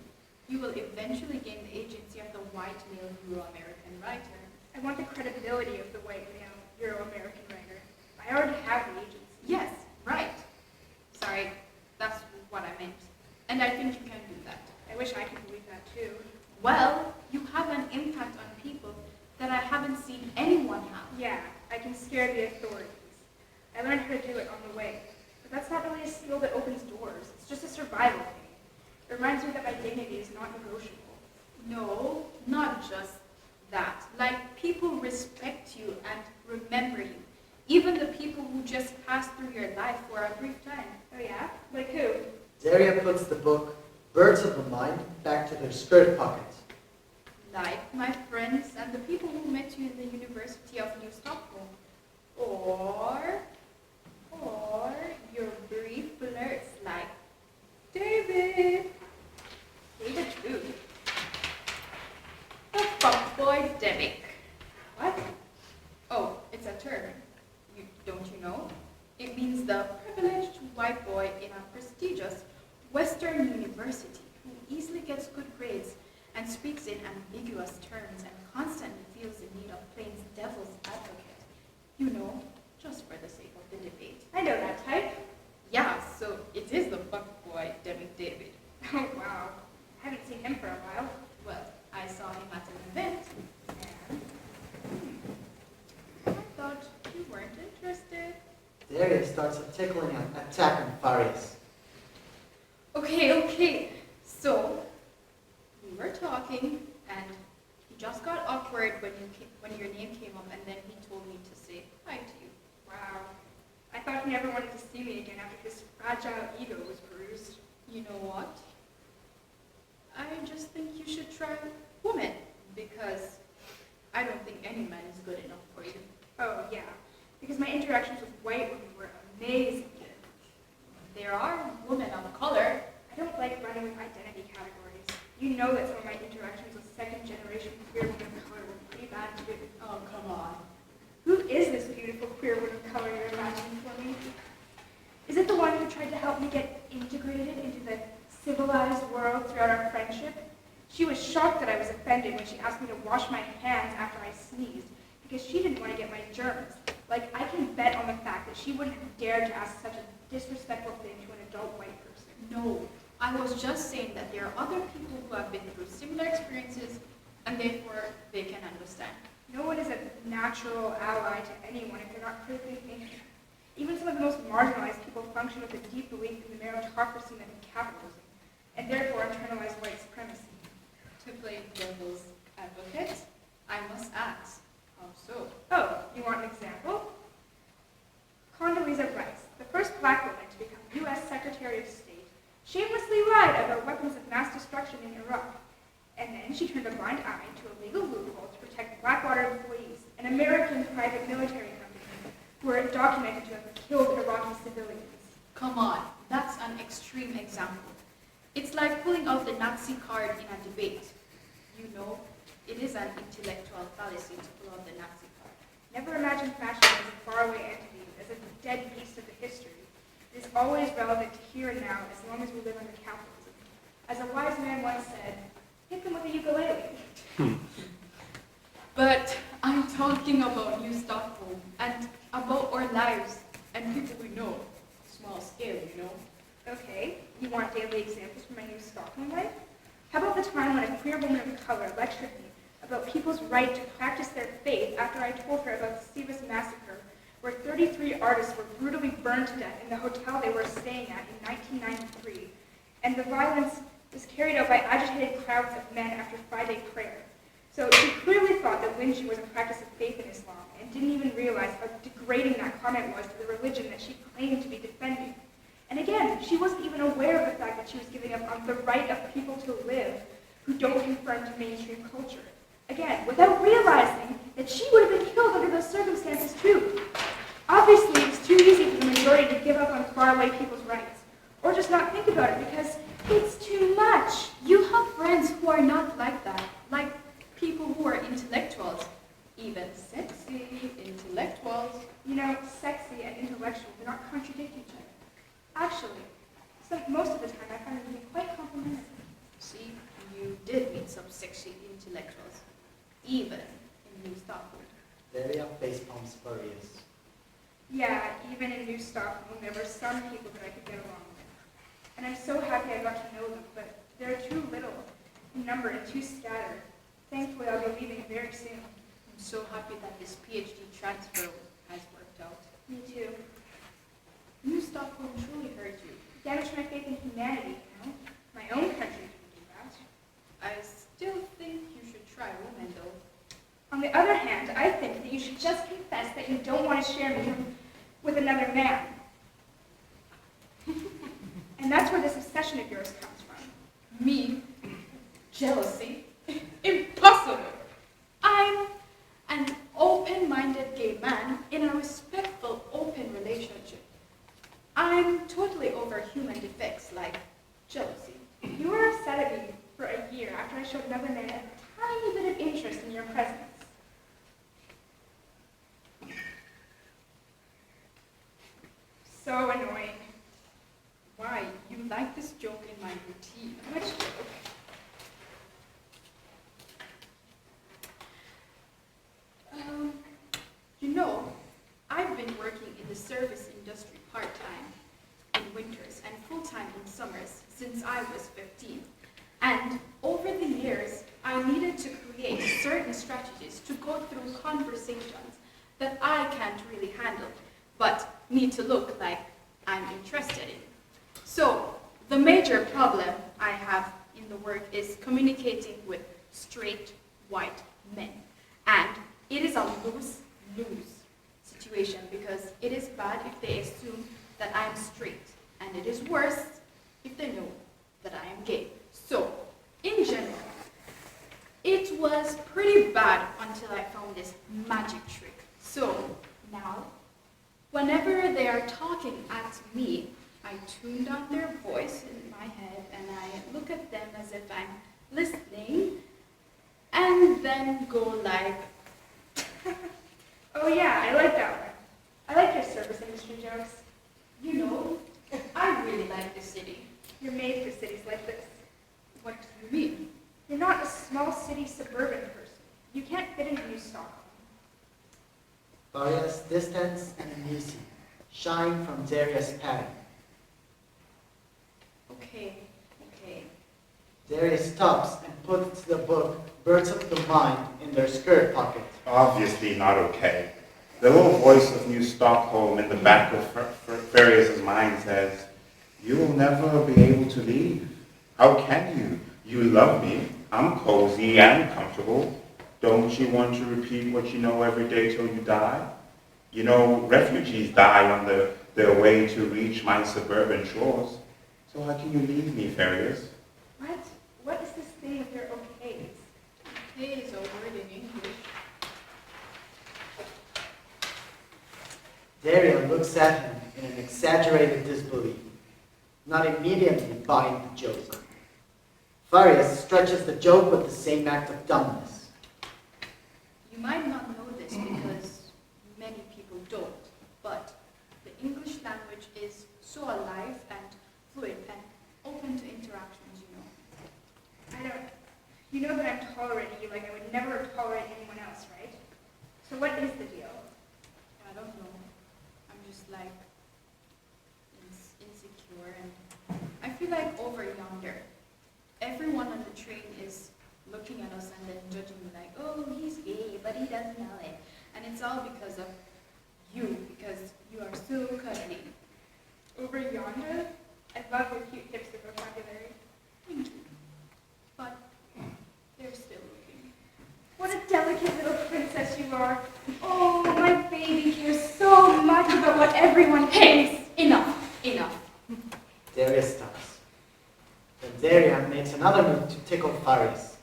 You will eventually gain the agency of the white male Euro-American writer. I want the credibility of the white male Euro-American writer. I already have the agency. Yes, right. Sorry, that's what I meant. And I think you can do that. I wish I could believe that too. Well, you have an impact on people that I haven't seen anyone have. Yeah, I can scare the authorities. I learned how to do it on the way. But that's not really a skill that opens doors. It's just a survival thing. It reminds me that my dignity is not negotiable. No, not just that. Like, people respect you and remember you. Even the people who just pass through your life for a brief time. Oh yeah? Like who? Derya puts the book Birds of the Mind back to their skirt pocket. Like my friends and the people who met you in the University of New Stockholm. Or your brief flirts like David. David who? The fuckboy Demic. What? Oh, it's a term. Don't you know? It means the privileged white boy in a prestigious Western university who easily gets good grades and speaks in ambiguous terms and constantly feels in need of playing devil's advocate. You know, just for the sake of the debate. I know that type. Yeah, so it is the fuckboy Demic David. Oh wow. I haven't seen him for a while. Well, I saw him at an event, and I thought you weren't interested. Derya starts a tickling attack on Farias. Okay. So, we were talking, and he just got awkward when your name came up, and then he told me to say hi to you. Wow. I thought he never wanted to see me again after his fragile ego was bruised. You know what? I just think you should try women, because I don't think any man is good enough for you. Oh yeah. Because my interactions with white women were amazing. There are women of color. I don't like running with identity categories. You know that some of my interactions with second-generation queer women of color were pretty bad too. Oh, come on. Who is this beautiful queer woman of color who tried to help me get integrated into the civilized world throughout our friendship. She was shocked that I was offended when she asked me to wash my hands after I sneezed, because she didn't want to get my germs. Like, I can bet on the fact that she wouldn't have dared to ask such a disrespectful thing to an adult white person. No, I was just saying that there are other people who have been through similar experiences, and therefore they can understand. No one is a natural ally to anyone if they're not critically thinking. Even some of the most marginalized people function with a deep belief in the meritocracy and capitalism, and therefore internalize white supremacy. To play devil's advocate, I must ask, how so? Oh, you want an example? Condoleezza Rice, the first black woman to become U.S. Secretary of State, shamelessly lied about weapons of mass destruction in Iraq. And then she turned a blind eye to a legal loophole to protect Blackwater employees, an American private military company, who were documented to have killed Iraqi civilians. Come on, that's an extreme example. It's like pulling out the Nazi card in a debate. You know, it is an intellectual fallacy to pull out the Nazi card. Never imagine fashion as a faraway entity, as a dead beast of the history. It is always relevant to here and now, as long as we live under capitalism. As a wise man once said, hit them with a ukulele. But I'm talking about New Stockholm and about our lives and people we know. Small scale, you know. Okay, you want daily examples from my New Stockholm life? How about the time when a queer woman of color lectured me about people's right to practice their faith after I told her about the Sivas massacre, where 33 artists were brutally burned to death in the hotel they were staying at in 1993, and the violence was carried out by agitated crowds of men after Friday prayer. So she clearly thought that lynching was a practice of faith in Islam, and didn't even realize how degrading that comment was to the religion that she claimed to be defending. And again, she wasn't even aware of the fact that she was giving up on the right of people to live who don't conform to mainstream culture. Again, without realizing that she would have been killed under those circumstances too. Obviously, it's too easy for the majority to give up on faraway people's rights, or just not think about it because it's too much. You have friends who are not like that, like people who are intellectuals, even sexy intellectuals. You know, sexy and intellectual do not contradict each other. Actually, most of the time I find them to be quite complimentary. See, you did meet some sexy intellectuals, even in New Stockholm. Derya face palms Farias. Yeah, even in New Stockholm, there were some people that I could get along with. And I'm so happy I got to know them, but they're too little in number and too scattered. Thankfully, I'll be leaving very soon. I'm so happy that this PhD transfer has worked out. Me too. New Stockholm truly hurt you. Damaged my faith in humanity, you know? My own country didn't do that. I still think you should try women, though. On the other hand, I think that you should just confess that you don't want to share me with another man. And that's where this obsession of yours comes from. Me? Jealousy? Impossible! I'm an open-minded gay man in a respectful, open relationship. I'm totally over human defects like jealousy. You were upset at me for a year after I showed another man a tiny bit of interest in your presence. So annoying. Why? You like this joke in my routine. Which joke? You know, I've been working in the service industry part-time in winters and full-time in summers since I was 15. And over the years, I needed to create certain strategies to go through conversations that I can't really handle, but need to look like I'm interested in. So, the major problem I have in the work is communicating with straight white men. And it is a lose-lose situation because it is bad if they assume that I am straight, and it is worse if they know that I am gay. So, in general, it was pretty bad until I found this magic trick. So, now, whenever they are talking at me, I tune down their voice in my head and I look at them as if I'm listening, and then go like, Oh yeah, I like that one. I like your service industry jokes. you know, I shine from Derya's pattern. Okay. Derya stops and puts the book Birds of the Mind in their skirt pocket. Obviously not okay. The little voice of New Stockholm in the back of Farias' mind says, "You will never be able to leave. How can you? You love me. I'm cozy and comfortable. Don't you want to repeat what you know every day till you die? You know, refugees die on their way to reach my suburban shores. So how can you leave me, Farias?" What? What is this thing with your okays? Okay is a word in English. Derya looks at him in an exaggerated disbelief, not immediately buying the joke. Farias stretches the joke with the same act of dumbness. You might not know this because many people don't, but the English language is so alive and fluid and open to interactions, you know. I don't. You know that I'm tolerating you like I would never tolerate anyone else, right? So what is the deal? I don't know. I'm just like insecure, and I feel like over yonder, everyone on the train is looking at us and then judging me like, oh, he's gay, but he doesn't know it. And it's all because of you, because you are so cuddly. Over yonder? I love your cute hipster vocabulary. Thank you. But they're still looking. What a delicate little princess you are. Oh, my baby cares so much about what everyone thinks. Enough. Derya stops. Then Derya makes another move to tickle Farias.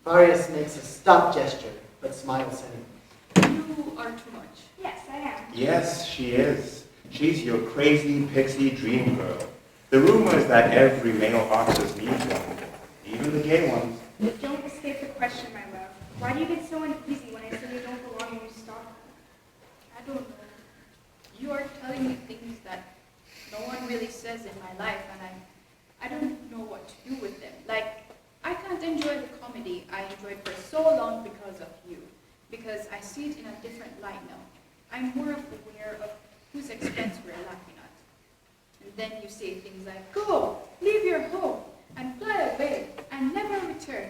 Farias makes a stop gesture, but smiles anyway. You are too much. Yes, I am. Yes, she is. She's your crazy pixie dream girl. The rumor is that every male artist needs one, even the gay ones. Don't escape the question, my love. Why do you get so uneasy when I say you don't belong in New Stockholm? I don't know. You are telling me things that no one really says in my life, and I don't know what to do with them. Like, I can't enjoy the comedy I enjoyed for so long because of you, because I see it in a different light now. I'm more aware of whose expense we're laughing at. And then you say things like, go, leave your home, and fly away, and never return.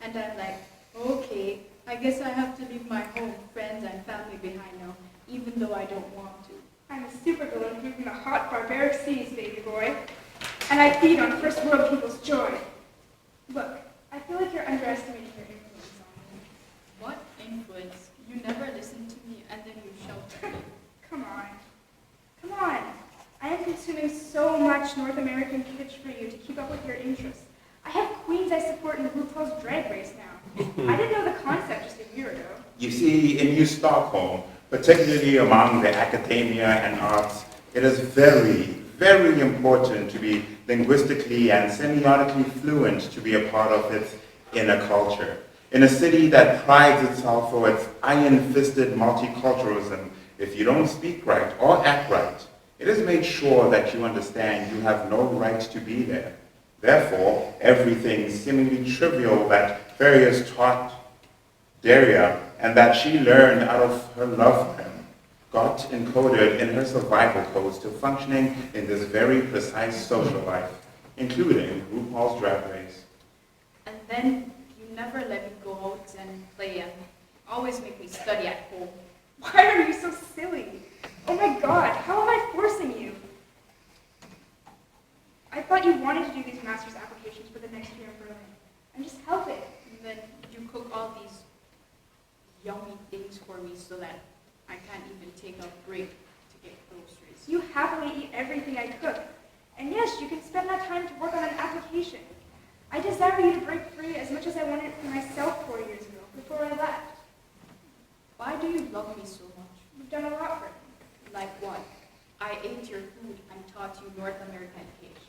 And I'm like, okay, I guess I have to leave my home, friends, and family behind now, even though I don't want to. I'm a supervillain from the hot, barbaric seas, baby boy. And I feed on first world people's joy. Look, I feel like you're underestimating your influence on me. What influence? You never listen to me, and then you shout at me. Come on. Come on. I am consuming so much North American kitsch for you to keep up with your interests. I have queens I support in RuPaul's Drag Race now. I didn't know the concept just a year ago. You see, in New Stockholm, particularly among the academia and arts, it is very, very important to be linguistically and semiotically fluent to be a part of its inner culture. In a city that prides itself for its iron-fisted multiculturalism, if you don't speak right or act right, it is made sure that you understand you have no right to be there. Therefore, everything seemingly trivial that Farias taught Derya and that she learned out of her love for him got encoded in her survival codes to functioning in this very precise social life, including RuPaul's Drag Race. And then you never let me go out and play and always make me study at home. Why are you so silly? Oh my god, how am I forcing you? I thought you wanted to do these master's applications for the next year in Berlin. And just help it. And then you cook all these yummy things for me so that I can't even take a break to get groceries. You happily eat everything I cook. And yes, you can spend that time to work on an application. I desire you to break free as much as I wanted it for myself 4 years ago, before I left. Why do you love me so much? You've done a lot for me. Like what? I ate your food and taught you North American education.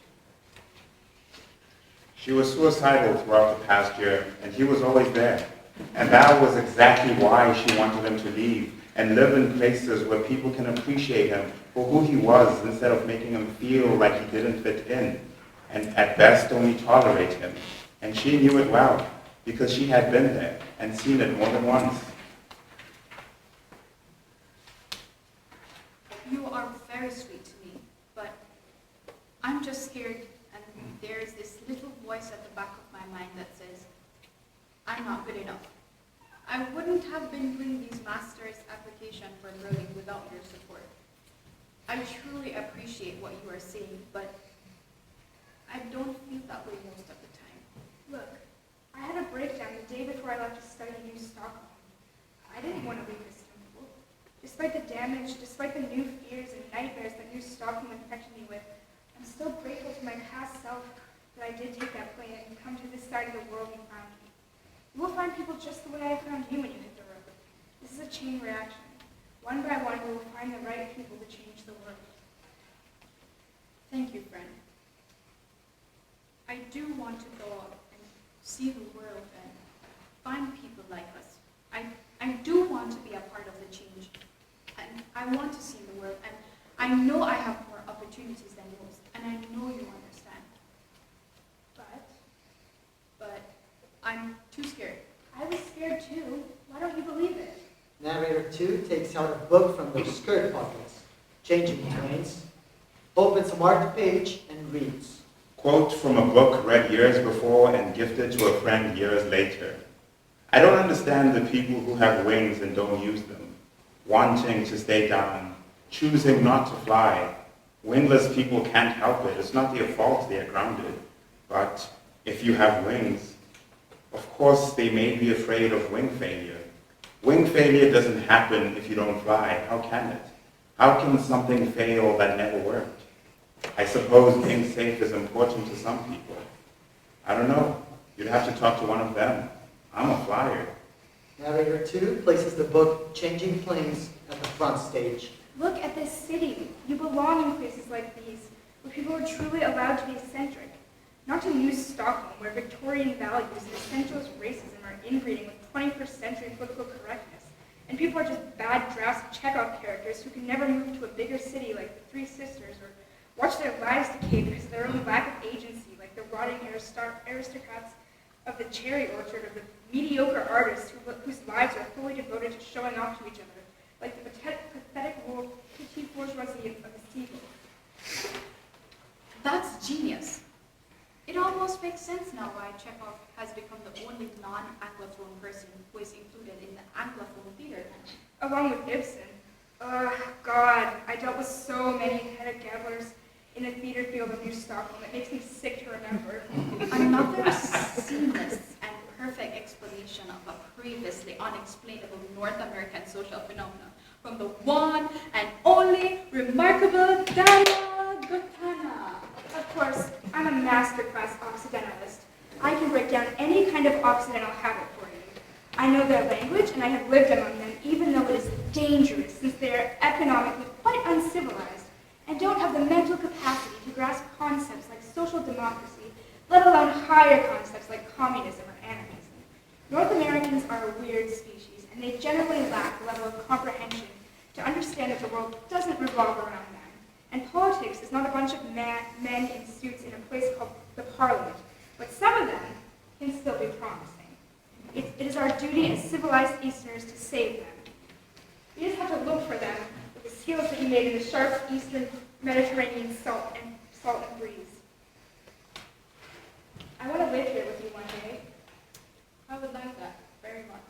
She was suicidal throughout the past year, and he was always there. And that was exactly why she wanted him to leave and live in places where people can appreciate him for who he was instead of making him feel like he didn't fit in, and at best only tolerate him. And she knew it well, because she had been there and seen it more than once. You are I'm just scared, and there's this little voice at the back of my mind that says, I'm not good enough. I wouldn't have been doing these master's application for learning without your support. I truly appreciate what you are saying, but I don't feel that way most of the time. Look, I had a breakdown the day before I left to study in New Stockholm. I didn't want to leave this temple. Despite the damage, despite the new fears and nightmares that New Stockholm infected me with, I'm still grateful to my past self that I did take that plane and come to this side of the world and found you. You will find people just the way I found you when you hit the road. This is a chain reaction. One by one, we will find the right people to change the world. Thank you, friend. I do want to go out and see the world and find people like us. I do want to be a part of the change. And I want to see the world. And I know I have more opportunities than most. And I know you understand. But I'm too scared. I was scared too. Why don't you believe it? Narrator 2 takes out a book from their skirt pockets, changing planes, opens a marked page, and reads. Quote from a book read years before and gifted to a friend years later. I don't understand the people who have wings and don't use them, wanting to stay down, choosing not to fly. Wingless people can't help it. It's not their fault they are grounded. But if you have wings, of course they may be afraid of wing failure. Wing failure doesn't happen if you don't fly. How can it? How can something fail that never worked? I suppose being safe is important to some people. I don't know. You'd have to talk to one of them. I'm a flyer. Narrator 2 places the book Changing Planes at the front stage. Look at this city. You belong in places like these, where people are truly allowed to be eccentric. Not to New Stockholm, where Victorian values and essentialist racism are inbreeding with 21st century political correctness, and people are just bad drafts of Chekhov characters who can never move to a bigger city like the Three Sisters, or watch their lives decay because of their own lack of agency, like the rotting aristocrats of the cherry orchard, or the mediocre artists whose lives are fully devoted to showing off to each other, like the pathetic petite bourgeoisie of the seagull. That's genius. It almost makes sense now why Chekhov has become the only non-Anglophone person who is included in the Anglophone theater. Along with Ibsen. God, I dealt with so many Hedda Gabblers in the theater field of New Stockholm. It makes me sick to remember. Another seamless and perfect explanation of a previously unexplainable North American social phenomenon from the one and only remarkable Darya Gotana. Of course, I'm a masterclass Occidentalist. I can break down any kind of Occidental habit for you. I know their language and I have lived among them, even though it is dangerous since they are economically quite uncivilized and don't have the mental capacity to grasp concepts like social democracy, let alone higher concepts like communism or anarchism. North Americans are a weird species, and they generally lack the level of comprehension to understand that the world doesn't revolve around them. And politics is not a bunch of men in suits in a place called the Parliament, but some of them can still be promising. It is our duty as civilized Easterners to save them. We just have to look for them with the skills that you made in the sharp Eastern Mediterranean salt and breeze. I want to live here with you one day. I would like that very much.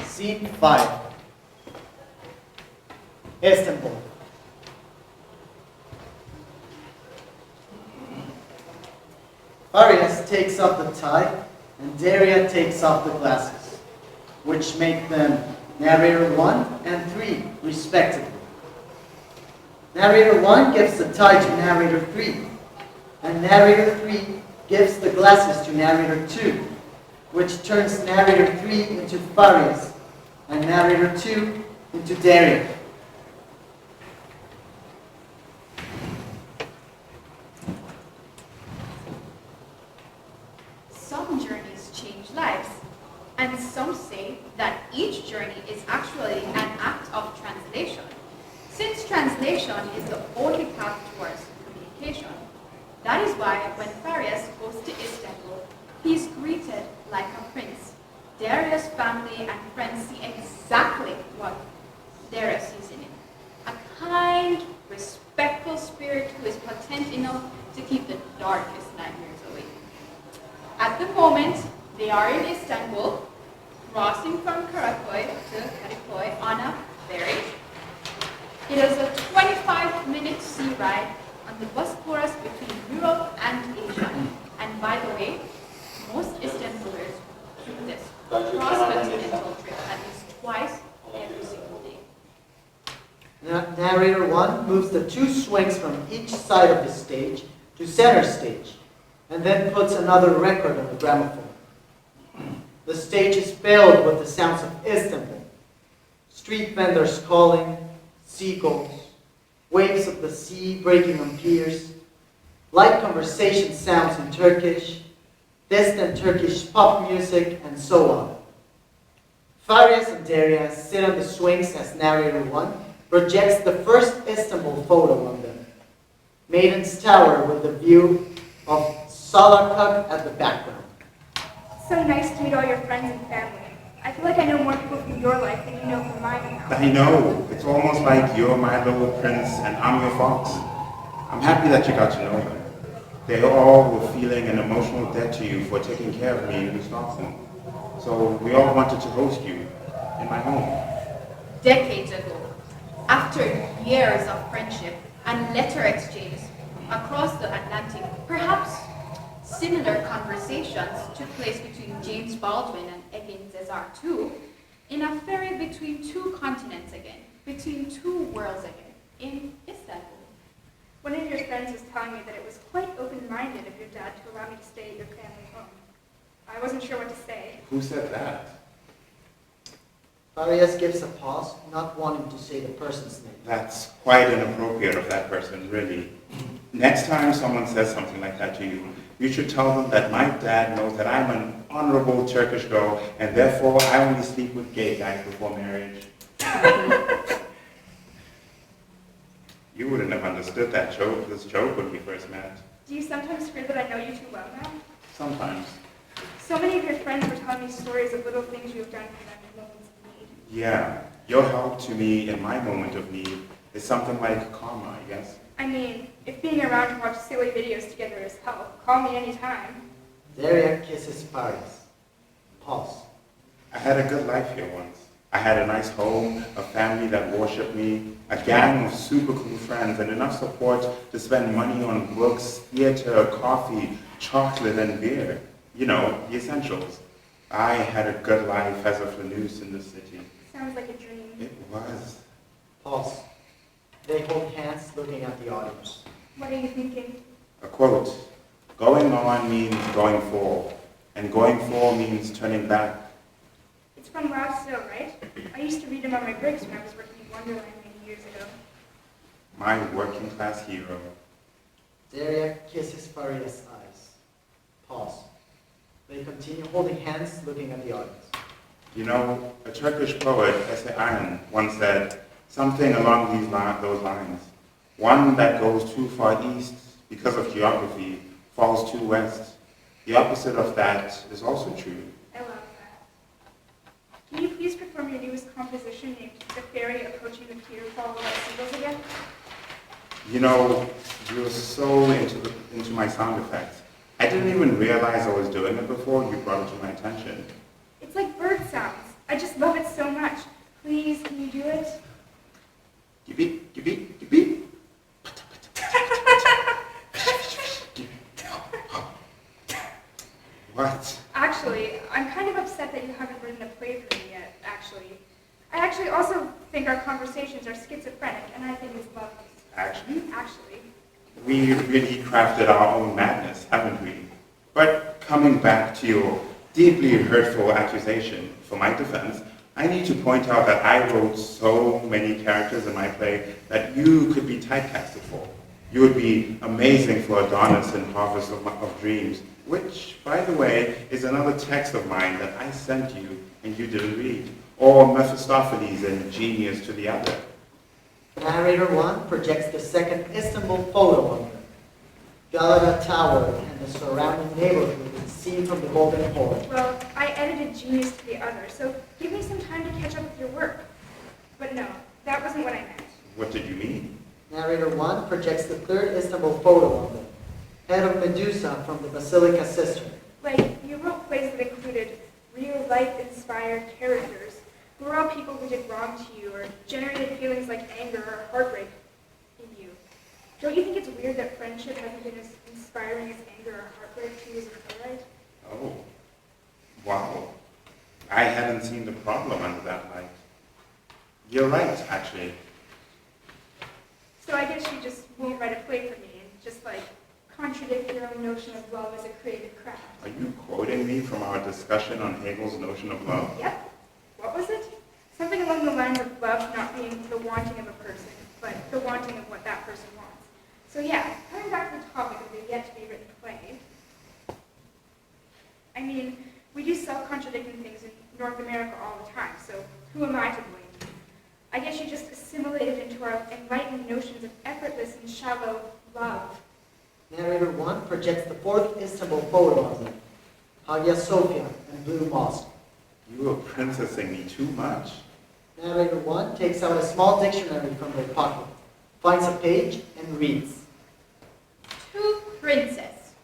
Scene 5. Istanbul. Farias takes off the tie and Derya takes off the glasses, which make them narrator 1 and 3 respectively. Narrator 1 gives the tie to narrator 3, and narrator 3 gives the glasses to narrator 2, which turns narrator 3 into Farias, and narrator 2 into Derya. Some journeys change lives, and some say that each journey is actually an act of translation, since translation is the only path towards communication. That is why when Farias goes to Istanbul, he is greeted like a prince. Derya's family and friends see exactly Narrator 1 moves the 2 swings from each side of the stage to center stage, and then puts another record on the gramophone. The stage is filled with the sounds of Istanbul. Street vendors calling, seagulls, waves of the sea breaking on piers, light conversation sounds in Turkish, distant Turkish pop music, and so on. Farias and Derya sit on the swings as narrator 1 projects the first Istanbul photo on them. Maiden's Tower with the view of Salakak at the background. So nice to meet all your friends and family. I feel like I know more people from your life than you know from mine now. I know. It's almost like you're my little prince and I'm your fox. I'm happy that you got to know them. They all were feeling an emotional debt to you for taking care of me in Stockholm. So we all wanted to host you in my home. Decades ago, after years of friendship and letter exchange across the Atlantic, perhaps similar conversations took place between James Baldwin and Ekin Cesar too, in a ferry between 2 continents again, between 2 worlds again, in Istanbul. One of your friends was telling me that it was quite open-minded of your dad to allow me to stay at your family home. I wasn't sure what to say. Who said that? Farias gives a pause, not wanting to say the person's name. That's quite inappropriate of that person, really. Next time someone says something like that to you, you should tell them that my dad knows that I'm an honorable Turkish girl, and therefore I only sleep with gay guys before marriage. You wouldn't have understood this joke when we first met. Do you sometimes fear that I know you too well now? Sometimes. So many of your friends were telling me stories of little things you have done for them in moments of need. Yeah, your help to me in my moment of need is something like karma, I guess. I mean, if being around to watch silly videos together is help, call me anytime. Derya kisses Farias. Pause. I had a good life here once. I had a nice home, a family that worshipped me, a gang of super cool friends, and enough support to spend money on books, theater, coffee, chocolate, and beer. You know, the essentials. I had a good life as a flaneur in the city. Sounds like a dream. It was. Pause. They hold hands looking at the audience. What are you thinking? A quote. Going on means going for, and going for means turning back. It's from Ralph Sill, right? I used to read him on my breaks when I was working in Wonderland many years ago. My working class hero. Derya kisses Farias' eyes. Pause. They continue holding hands looking at the audience. You know, a Turkish poet, Ese Ayan, once said something along those lines. One that goes too far east because of geography falls too west. The opposite of that is also true. I love that. Can you please perform your newest composition named The Ferry Approaching the Pier followed by seagulls again? You know, you're so into my sound effects. I didn't even realize I was doing it before you brought it to my attention. It's like bird sounds. I just love it so much. Please, can you do it? Gibi, gibi, gibi. What? Actually, I'm kind of upset that you haven't written a play for me yet, actually. I actually also think our conversations are schizophrenic, and I think it's lovely. Actually? Actually. We really crafted our own madness, haven't we? But coming back to your deeply hurtful accusation, for my defense, I need to point out that I wrote so many characters in my play that you could be typecasted for. You would be amazing for Adonis in Harvest of Dreams, which, by the way, is another text of mine that I sent you and you didn't read, or Mephistopheles in Genius to the Other. Narrator 1 projects the second Istanbul photo on them. Galata Tower and the surrounding neighborhood is seen from the Golden Horde. Well, I edited Genius to the Other, so give me some time to catch up with your work. But no, that wasn't what I meant. What did you mean? Narrator 1 projects the third Istanbul photo on them. Head of Medusa from the Basilica Sister. Like, you wrote plays that included real-life inspired characters who were all people who did wrong to you or generated feelings like anger or heartbreak in you. Don't you think it's weird that friendship hasn't been as inspiring as anger or heartbreak to you as a playwright? Oh, wow. I hadn't seen the problem under that light. You're right, actually. So I guess you just won't write a play for me and just like contradict your own notion of love as a creative craft. Are you quoting me from our discussion on Hegel's notion of love? Yep. What was it? Something along the lines of love not being the wanting of a person, but the wanting of what that person wants. So yeah, coming back to the topic of the yet-to-be-written play, I mean, we do self-contradicting things in North America all the time, so who am I to blame? I guess you just assimilated into our enlightened notions of effortless and shallow love. Narrator 1 projects the fourth Istanbul photo on them. Hagia Sophia and Blue Mosque. You are princessing me too much. Narrator 1 takes out a small dictionary from her pocket, finds a page, and reads. To princess.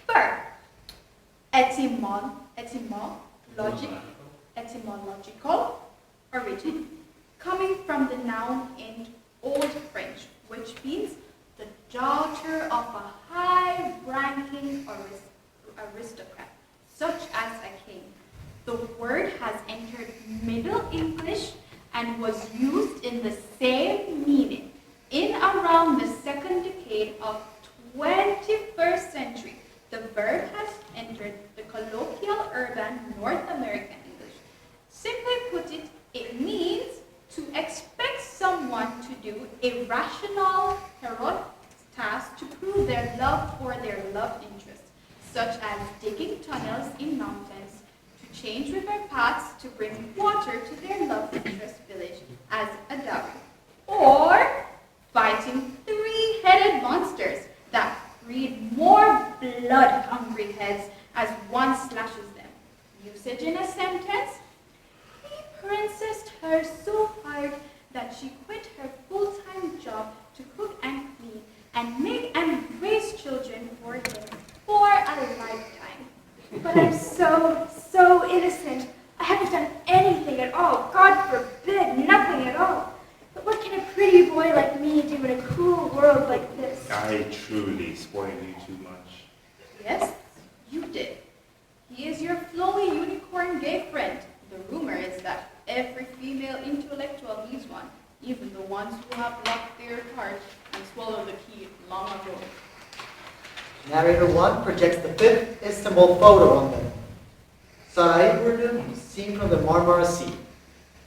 Verb. Etymological origin. Coming from the noun in Old French, which means the daughter of a high-ranking aristocrat, such as a king. The word has entered Middle English and was used in the same meaning in around the second decade of 21st century. The verb has entered the colloquial urban North American English. Simply put it, it means to expect someone to do a rational, heroic task to prove their love for their love interest, such as digging tunnels in mountains, to change river paths to bring water to their love interest village as a dowry, or fighting three-headed monsters that breed more blood-hungry heads as one slashes them. Usage in a sentence: he princessed her so hard that she quit her full-time job to cook and clean and make and raise children for him for a lifetime. But I'm so innocent. I haven't done anything at all. God forbid, nothing at all. But what can a pretty boy like me do in a cruel world like this? I truly spoiled you too much. Yes, you did. He is your flowy unicorn gay friend. The rumor is that every female intellectual needs one, even the ones who have locked their heart and swallowed the key long ago. Narrator 1 projects the fifth Istanbul photo on them. Sarayburnu, seen from the Marmara Sea.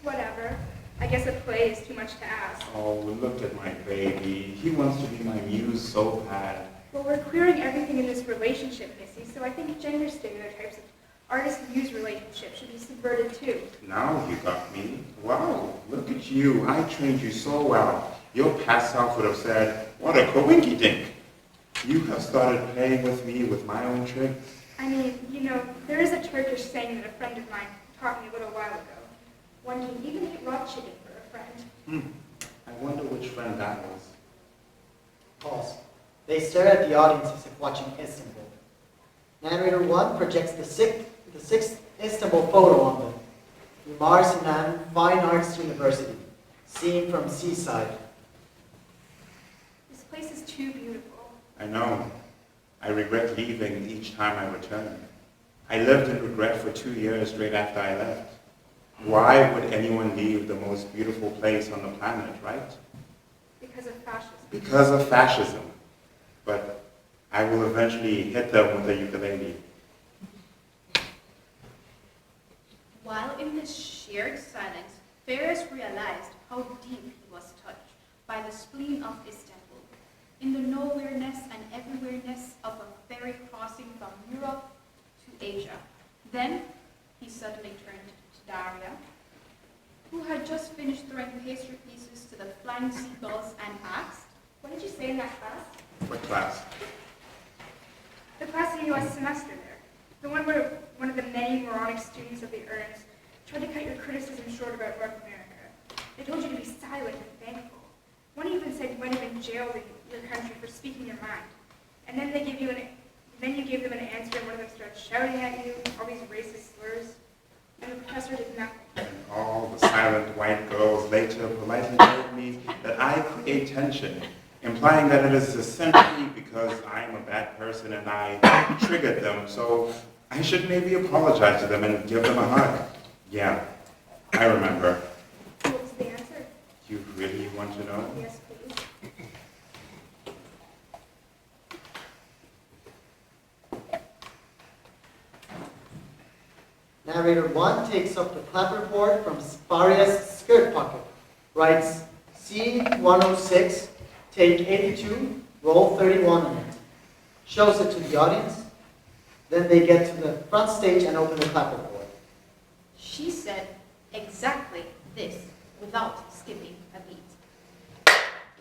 Whatever. I guess a play is too much to ask. Oh, look at my baby. He wants to be my muse so bad. Well, we're queering everything in this relationship, Missy, so I think gender stereotypes of artist-muse relationships should be subverted too. Now you got me. Wow, look at you. I trained you so well. Your past self would have said, what a coinky-dink. You have started playing with me with my own tricks. I mean, you know, there is a Turkish saying that a friend of mine taught me a little while ago. One can even eat raw chicken for a friend. I wonder which friend that was. Pause. They stare at the audience as if watching Istanbul. Narrator 1 projects the sixth Istanbul photo on them. Mimar Sinan Fine Arts University, seen from seaside. This place is too beautiful. I know. I regret leaving each time I return. I lived in regret for 2 years straight after I left. Why would anyone leave the most beautiful place on the planet, right? Because of fascism. Because of fascism. But I will eventually hit them with a ukulele. While in this shared silence, Farias realized how deep he was touched by the spleen of Istanbul, in the nowhereness and everywhereness of a ferry crossing from Europe to Asia. Then he suddenly turned to Derya, who had just finished throwing pastry pieces to the flying seagulls, and asked, What did you say in that class? What class? The class in U.S. semester there. The one where one of the many moronic students of the Urns tried to cut your criticism short about North America. They told you to be silent and thankful. One even said you might have been jailed in your country for speaking your mind. And then you gave them an answer, and one of them started shouting at you, all these racist slurs. And the professor did nothing. And all the silent white girls later politely told me that I create tension, implying that it is essentially because I'm a bad person and I triggered them, so I should maybe apologize to them and give them a hug. Yeah, I remember. What was the answer? You really want to know? Yes, please. Narrator 1 takes up the clapperboard from Farias' skirt pocket, writes C106, take 82, roll 31 on it, shows it to the audience, then they get to the front stage and open the clapperboard. She said exactly this without skipping a beat.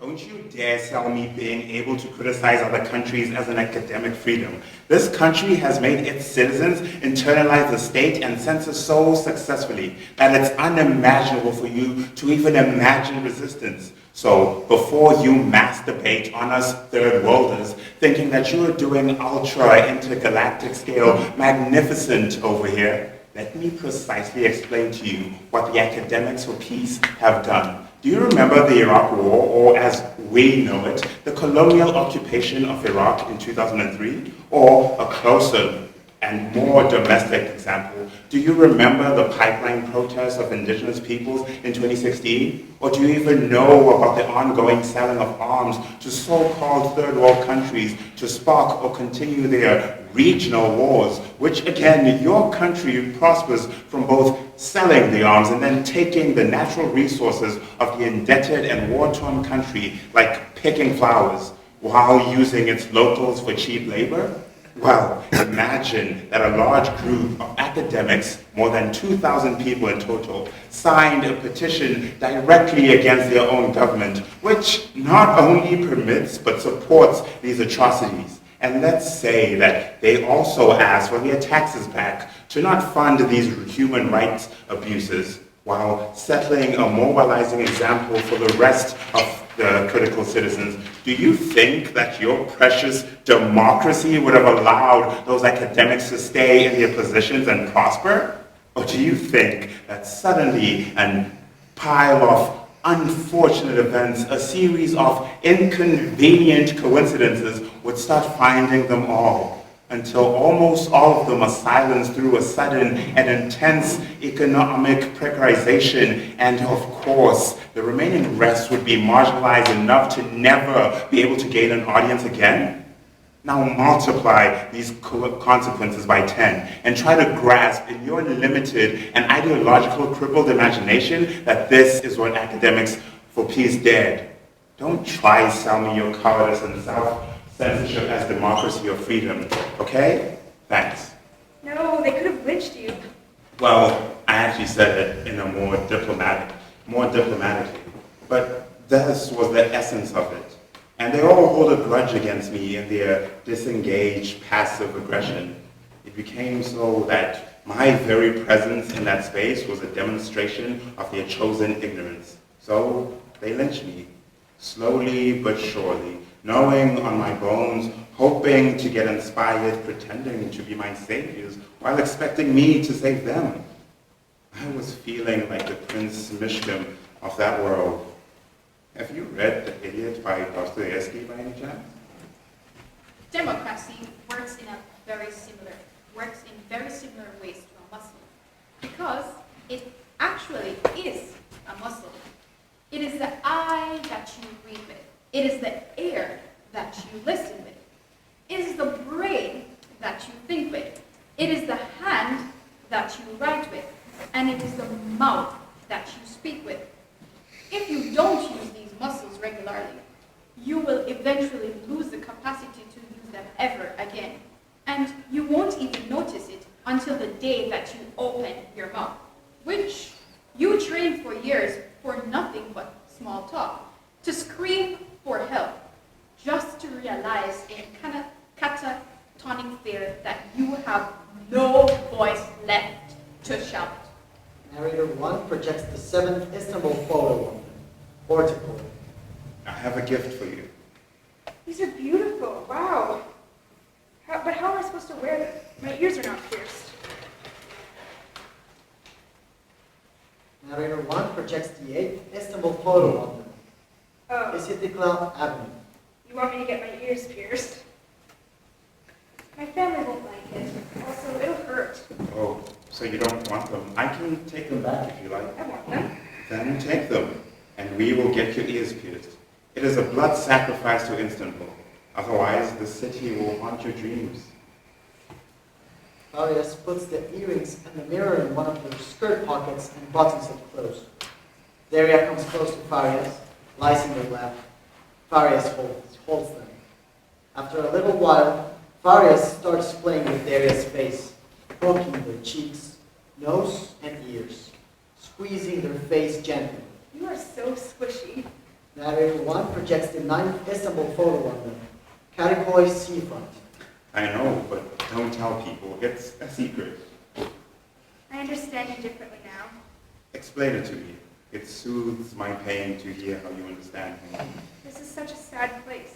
Don't you dare sell me being able to criticize other countries as an academic freedom. This country has made its citizens internalize the state and censor so successfully that it's unimaginable for you to even imagine resistance. So, before you masturbate on us third worlders, thinking that you are doing ultra intergalactic scale magnificent over here, let me precisely explain to you what the academics for peace have done. Do you remember the Iraq War, or as we know it, the colonial occupation of Iraq in 2003? Or a closer and more domestic example, do you remember the pipeline protests of indigenous peoples in 2016? Or do you even know about the ongoing selling of arms to so-called third world countries to spark or continue their regional wars, which again, your country prospers from both selling the arms and then taking the natural resources of the indebted and war-torn country, like picking flowers, while using its locals for cheap labor? Well, imagine that a large group of academics, more than 2,000 people in total, signed a petition directly against their own government, which not only permits but supports these atrocities. And let's say that they also ask for their taxes back to not fund these human rights abuses, while settling a mobilizing example for the rest of the critical citizens. Do you think that your precious democracy would have allowed those academics to stay in their positions and prosper? Or do you think that suddenly a pile of unfortunate events, a series of inconvenient coincidences would start finding them all, until almost all of them are silenced through a sudden and intense economic precarization, and of course, the remaining rest would be marginalized enough to never be able to gain an audience again? Now multiply these consequences by 10 and try to grasp in your limited and ideological crippled imagination that this is what academics for peace did. Don't try sell me your cowardice and self-censorship as democracy or freedom, okay? Thanks. No, they could have lynched you. Well, I actually said it in a more diplomatically, but this was the essence of it. And they all hold a grudge against me in their disengaged, passive aggression. It became so that my very presence in that space was a demonstration of their chosen ignorance. So they lynched me, slowly but surely, knowing on my bones, hoping to get inspired, pretending to be my saviors, while expecting me to save them. I was feeling like the Prince Mishkim of that world. Have you read The Idiot by Dostoevsky by any chance? Democracy works in very similar ways to a muscle, because it actually is a muscle. It is the eye that you read with. It is the ear that you listen with. It is the brain that you think with. It is the hand that you write with. And it is the mouth that you speak with. If you don't use these muscles regularly, you will eventually lose the capacity to use them ever again. And you won't even notice it until the day that you open your mouth, which you trained for years for nothing but small talk, to scream for help, just to realize in catatonic fear that you have no voice left to shout. Narrator 1 projects the 7th Istanbul photo on the portico. I have a gift for you. These are beautiful. Wow. But how am I supposed to wear them? My ears are not pierced. Narrator 1 projects the 8th Istanbul photo on them. Oh, Istiklal Avenue. you want me to get my ears pierced? My family won't like it. Also, it'll hurt. Oh, so you don't want them? I can take them back if you like. I want them. Then take them, and we will get your ears pierced. It is a blood sacrifice to Istanbul. Otherwise, the city will haunt your dreams. Farias puts the earrings and the mirror in one of their skirt pockets and buttons it close. Derya comes close to Farias, lies in their lap. Farias holds them. After a little while, Farias starts playing with Derya's face, poking their cheeks, nose, and ears, squeezing their face gently. You are so squishy. Narrator 1 projects the 9th Istanbul photo on them. Karakoy seafront. I know, but don't tell people. It's a secret. I understand you differently now. Explain it to me. It soothes my pain to hear how you understand me. This is such a sad place.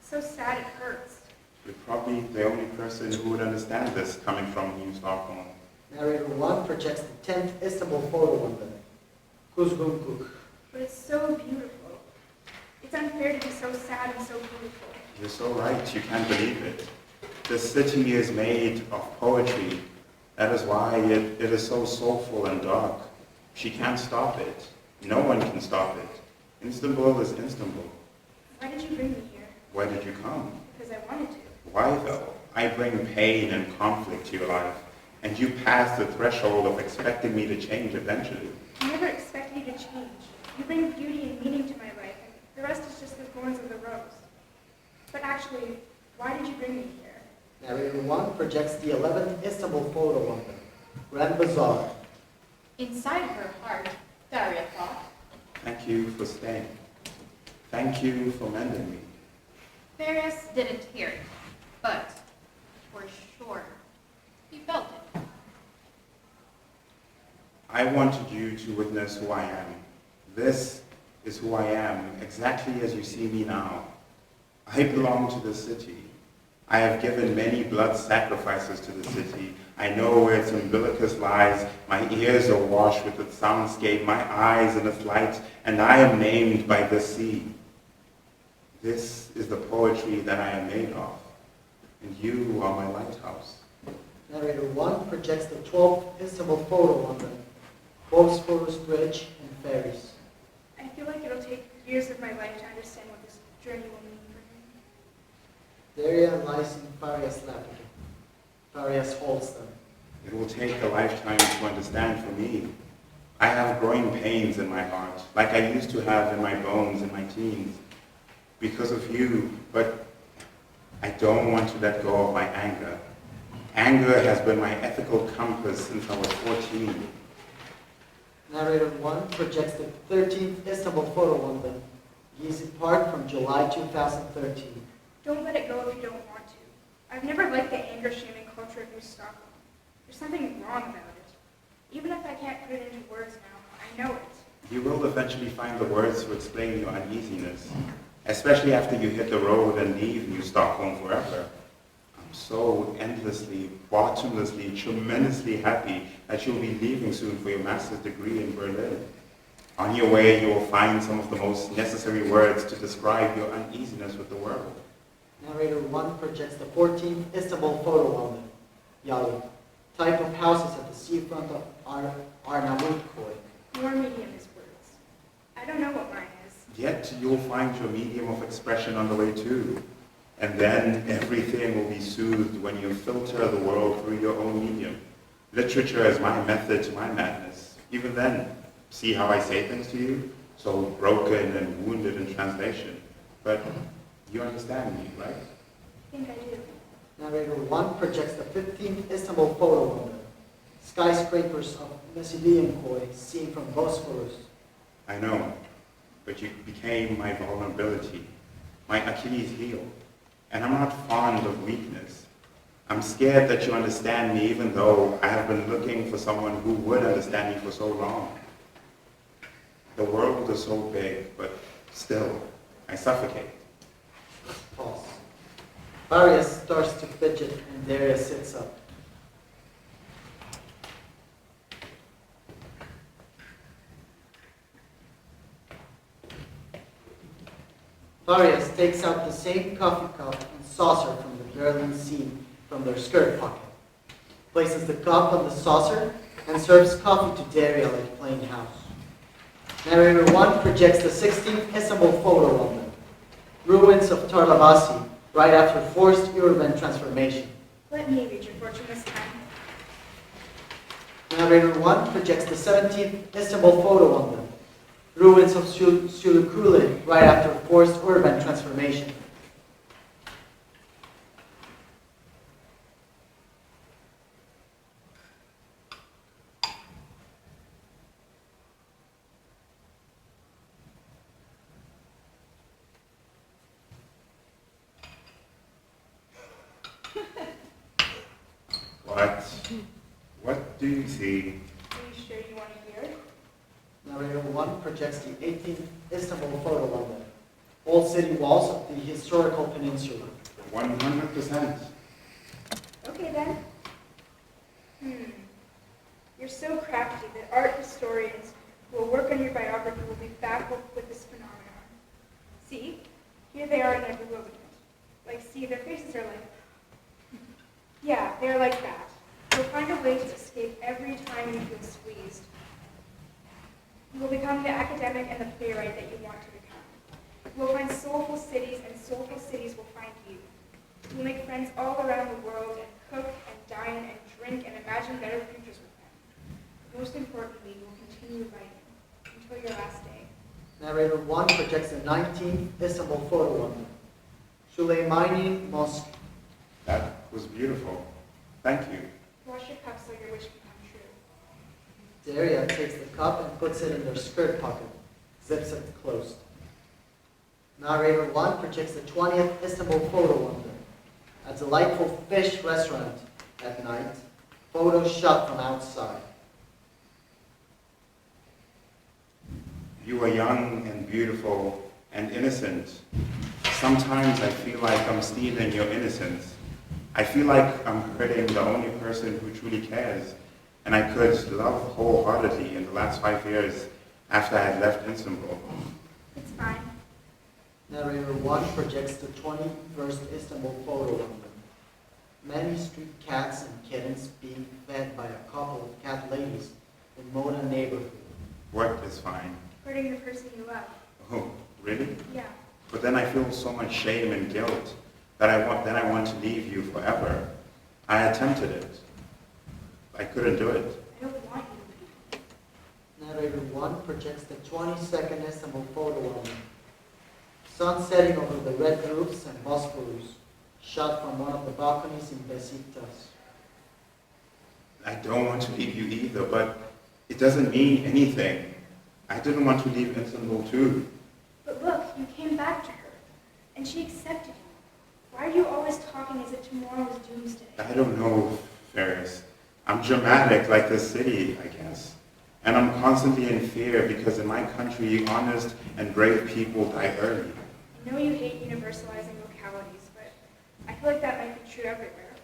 So sad it hurts. You're probably the only person who would understand this coming from New Stockholm. Narrator 1 projects the 10th Istanbul photo on them. Kuzgunkuk. But it's so beautiful. It's unfair to be so sad and so beautiful. You're so right, you can't believe it. The city is made of poetry. That is why it is so soulful and dark. She can't stop it. No one can stop it. Istanbul is Istanbul. Why did you bring me here? Why did you come? Because I wanted to. Why though? I bring pain and conflict to your life, and you pass the threshold of expecting me to change eventually. I never expected you to change. You bring beauty and meaning to my life, and the rest is just the thorns of the rose. But actually, why did you bring me here? Narrator 1 projects the 11th Istanbul photo on them. Grand Bazaar. Inside her heart, Darya thought, Thank you for staying. Thank you for mending me. Farias didn't hear it, but for sure, he felt it. I wanted you to witness who I am. This is who I am, exactly as you see me now. I belong to the city. I have given many blood sacrifices to the city. I know where its umbilicus lies. My ears are washed with its soundscape, my eyes in its light, and I am named by the sea. This is the poetry that I am made of, and you are my lighthouse. Narrator 1 projects the 12th Istanbul photo on them. Bosphorus Bridge and ferries. I feel like it'll take years of my life to understand what this journey will mean for me. Derya lies in Farias' lap again. Farias holds them. It will take a lifetime to understand for me. I have growing pains in my heart, like I used to have in my bones in my teens, because of you, but I don't want to let go of my anger. Anger has been my ethical compass since I was 14. Narrator 1 projects the 13th Istanbul photo on them. Gezi Park from July 2013. Don't let it go if you don't want to. I've never liked the anger-shaming culture of New Stockholm. There's something wrong about it. Even if I can't put it into words now, I know it. You will eventually find the words to explain your uneasiness, especially after you hit the road and leave New Stockholm forever. I'm so endlessly, bottomlessly, tremendously happy that you'll be leaving soon for your master's degree in Berlin. On your way, you will find some of the most necessary words to describe your uneasiness with the world. Narrator 1 projects the 14th Istanbul photo on them. Yalı. Type of houses at the seafront of Arnavutköy. Your medium is words. I don't know what mine is. Yet you'll find your medium of expression on the way too. And then everything will be soothed when you filter the world through your own medium. Literature is my method to my madness. Even then, see how I say things to you? So broken and wounded in translation. But you understand me, right? I think I do. Narrator 1 projects the 15th Istanbul photo on them. Skyscrapers of Mesilienköy seen from Bosphorus. I know, but you became my vulnerability, my Achilles heel. And I'm not fond of weakness. I'm scared that you understand me even though I have been looking for someone who would understand me for so long. The world is so big, but still, I suffocate. Pause. Farias starts to fidget and Derya sits up. Farias takes out the same coffee cup and saucer from the Berlin scene from their skirt pocket, places the cup on the saucer, and serves coffee to Derya like plain house. Narrator 1 projects the 16th Istanbul photo on them. Ruins of Tarlavasi, right after forced urban transformation. Let me read your fortune this time. Narrator 1 projects the 17th Istanbul photo on them. Ruins of Sulukule right after forced urban transformation. What do you see? Are you sure you want to hear? Narrator 1 projects the 18th Istanbul photo on them. Old city walls of the historical peninsula. 100%. Okay then. You're so crafty that art historians who will work on your biography will be baffled with this phenomenon. See, here they are in their bewilderment. Like, see, their faces are like, yeah, they're like that. You'll find a way to escape every time you feel squeezed. You will become the academic and the playwright that you want to become. You will find soulful cities, and soulful cities will find you. You will make friends all around the world and cook and dine and drink and imagine better futures with them. Most importantly, you will continue writing until your last day. Narrator 1 projects the 19th Istanbul photo on them. Süleymaniyye Mosque. That was beautiful. Thank you. Wash your cup so your wish can come true. Derya takes the cup and puts it in their skirt pocket, zips it closed. Narrator 1 projects the 20th Istanbul photo on them. A delightful fish restaurant at night, photos shot from outside. You are young and beautiful and innocent. Sometimes I feel like I'm stealing your innocence. I feel like I'm hurting the only person who truly cares, and I could love wholeheartedly in the last 5 years after I had left Istanbul. It's fine. Narrator 1 projects the 21st Istanbul photo on them. Many street cats and kittens being fed by a couple of cat ladies in Moda neighborhood. What is fine? Hurting the person you love. Oh, really? Yeah. But then I feel so much shame and guilt that I want to leave you forever. I attempted it. I couldn't do it. I don't want you to be. Narrator 1 projects the 22nd Istanbul photo on them. Sun setting over the red roofs and Bosporus, shot from one of the balconies in Besiktas. I don't want to leave you either, but it doesn't mean anything. I didn't want to leave Istanbul too. But look, you came back to her, and she accepted you. Why are you always talking as if tomorrow is doomsday? I don't know, Farias. I'm dramatic like the city, I guess. And I'm constantly in fear because in my country, honest and brave people die early. I know you hate universalizing localities, but I feel like that might be true everywhere.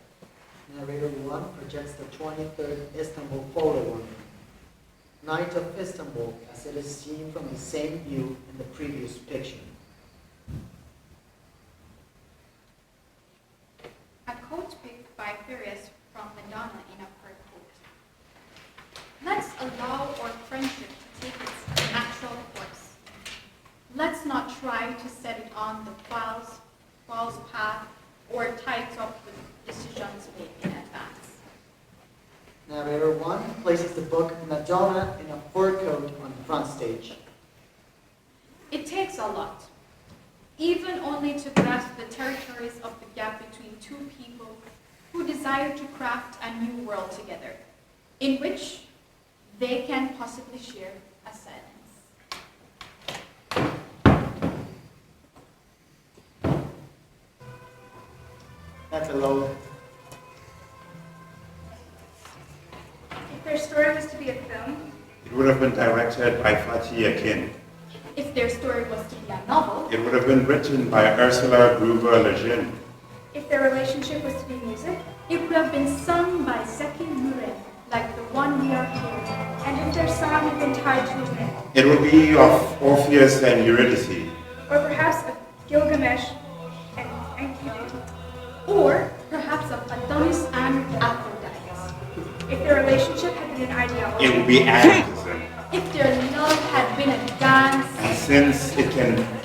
Narrator 1 projects the 23rd Istanbul photo on them. Night of Istanbul as it is seen from the same view in the previous picture. A quote picked by Farias from Madonna in a part quote. Let's allow our friendship to take its natural course. Let's not try to set it on the false path or tie it up with decisions made in advance. Narrator 1 places the book Madonna in a fur coat on the front stage. It takes a lot, even only to grasp the territories of the gap between two people who desire to craft a new world together, in which they can possibly share a silence. Epilogue. If their story was to be a film, It would have been directed by Fatih Akin. If their story was to be a novel, It would have been written by Ursula Gruber Le Guin. if their relationship was to be music, it would have been sung by Zeki Müren, like the one we are hearing. and if their song had been tied to a myth, It would be of Orpheus and Eurydice. or perhaps of Gilgamesh and Enkidu, Or perhaps of Adonis and Aphrodite. if their relationship had been an ideology, It would be anarchism. If their love had been a dance, And since it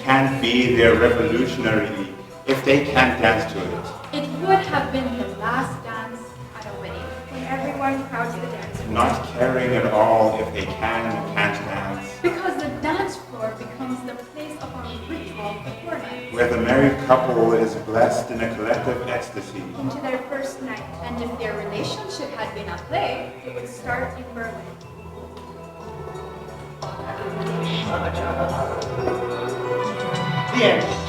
can't be their revolutionary if they can't dance to it. it would have been the last dance at a wedding. when everyone crowds the dance floor. not caring at all if they can or can't dance, Because the dance floor becomes the place of our ritual performance. where the married couple is blessed in a collective ecstasy. Into their first night. And if their relationship had been a play, it would start in Berlin. The end.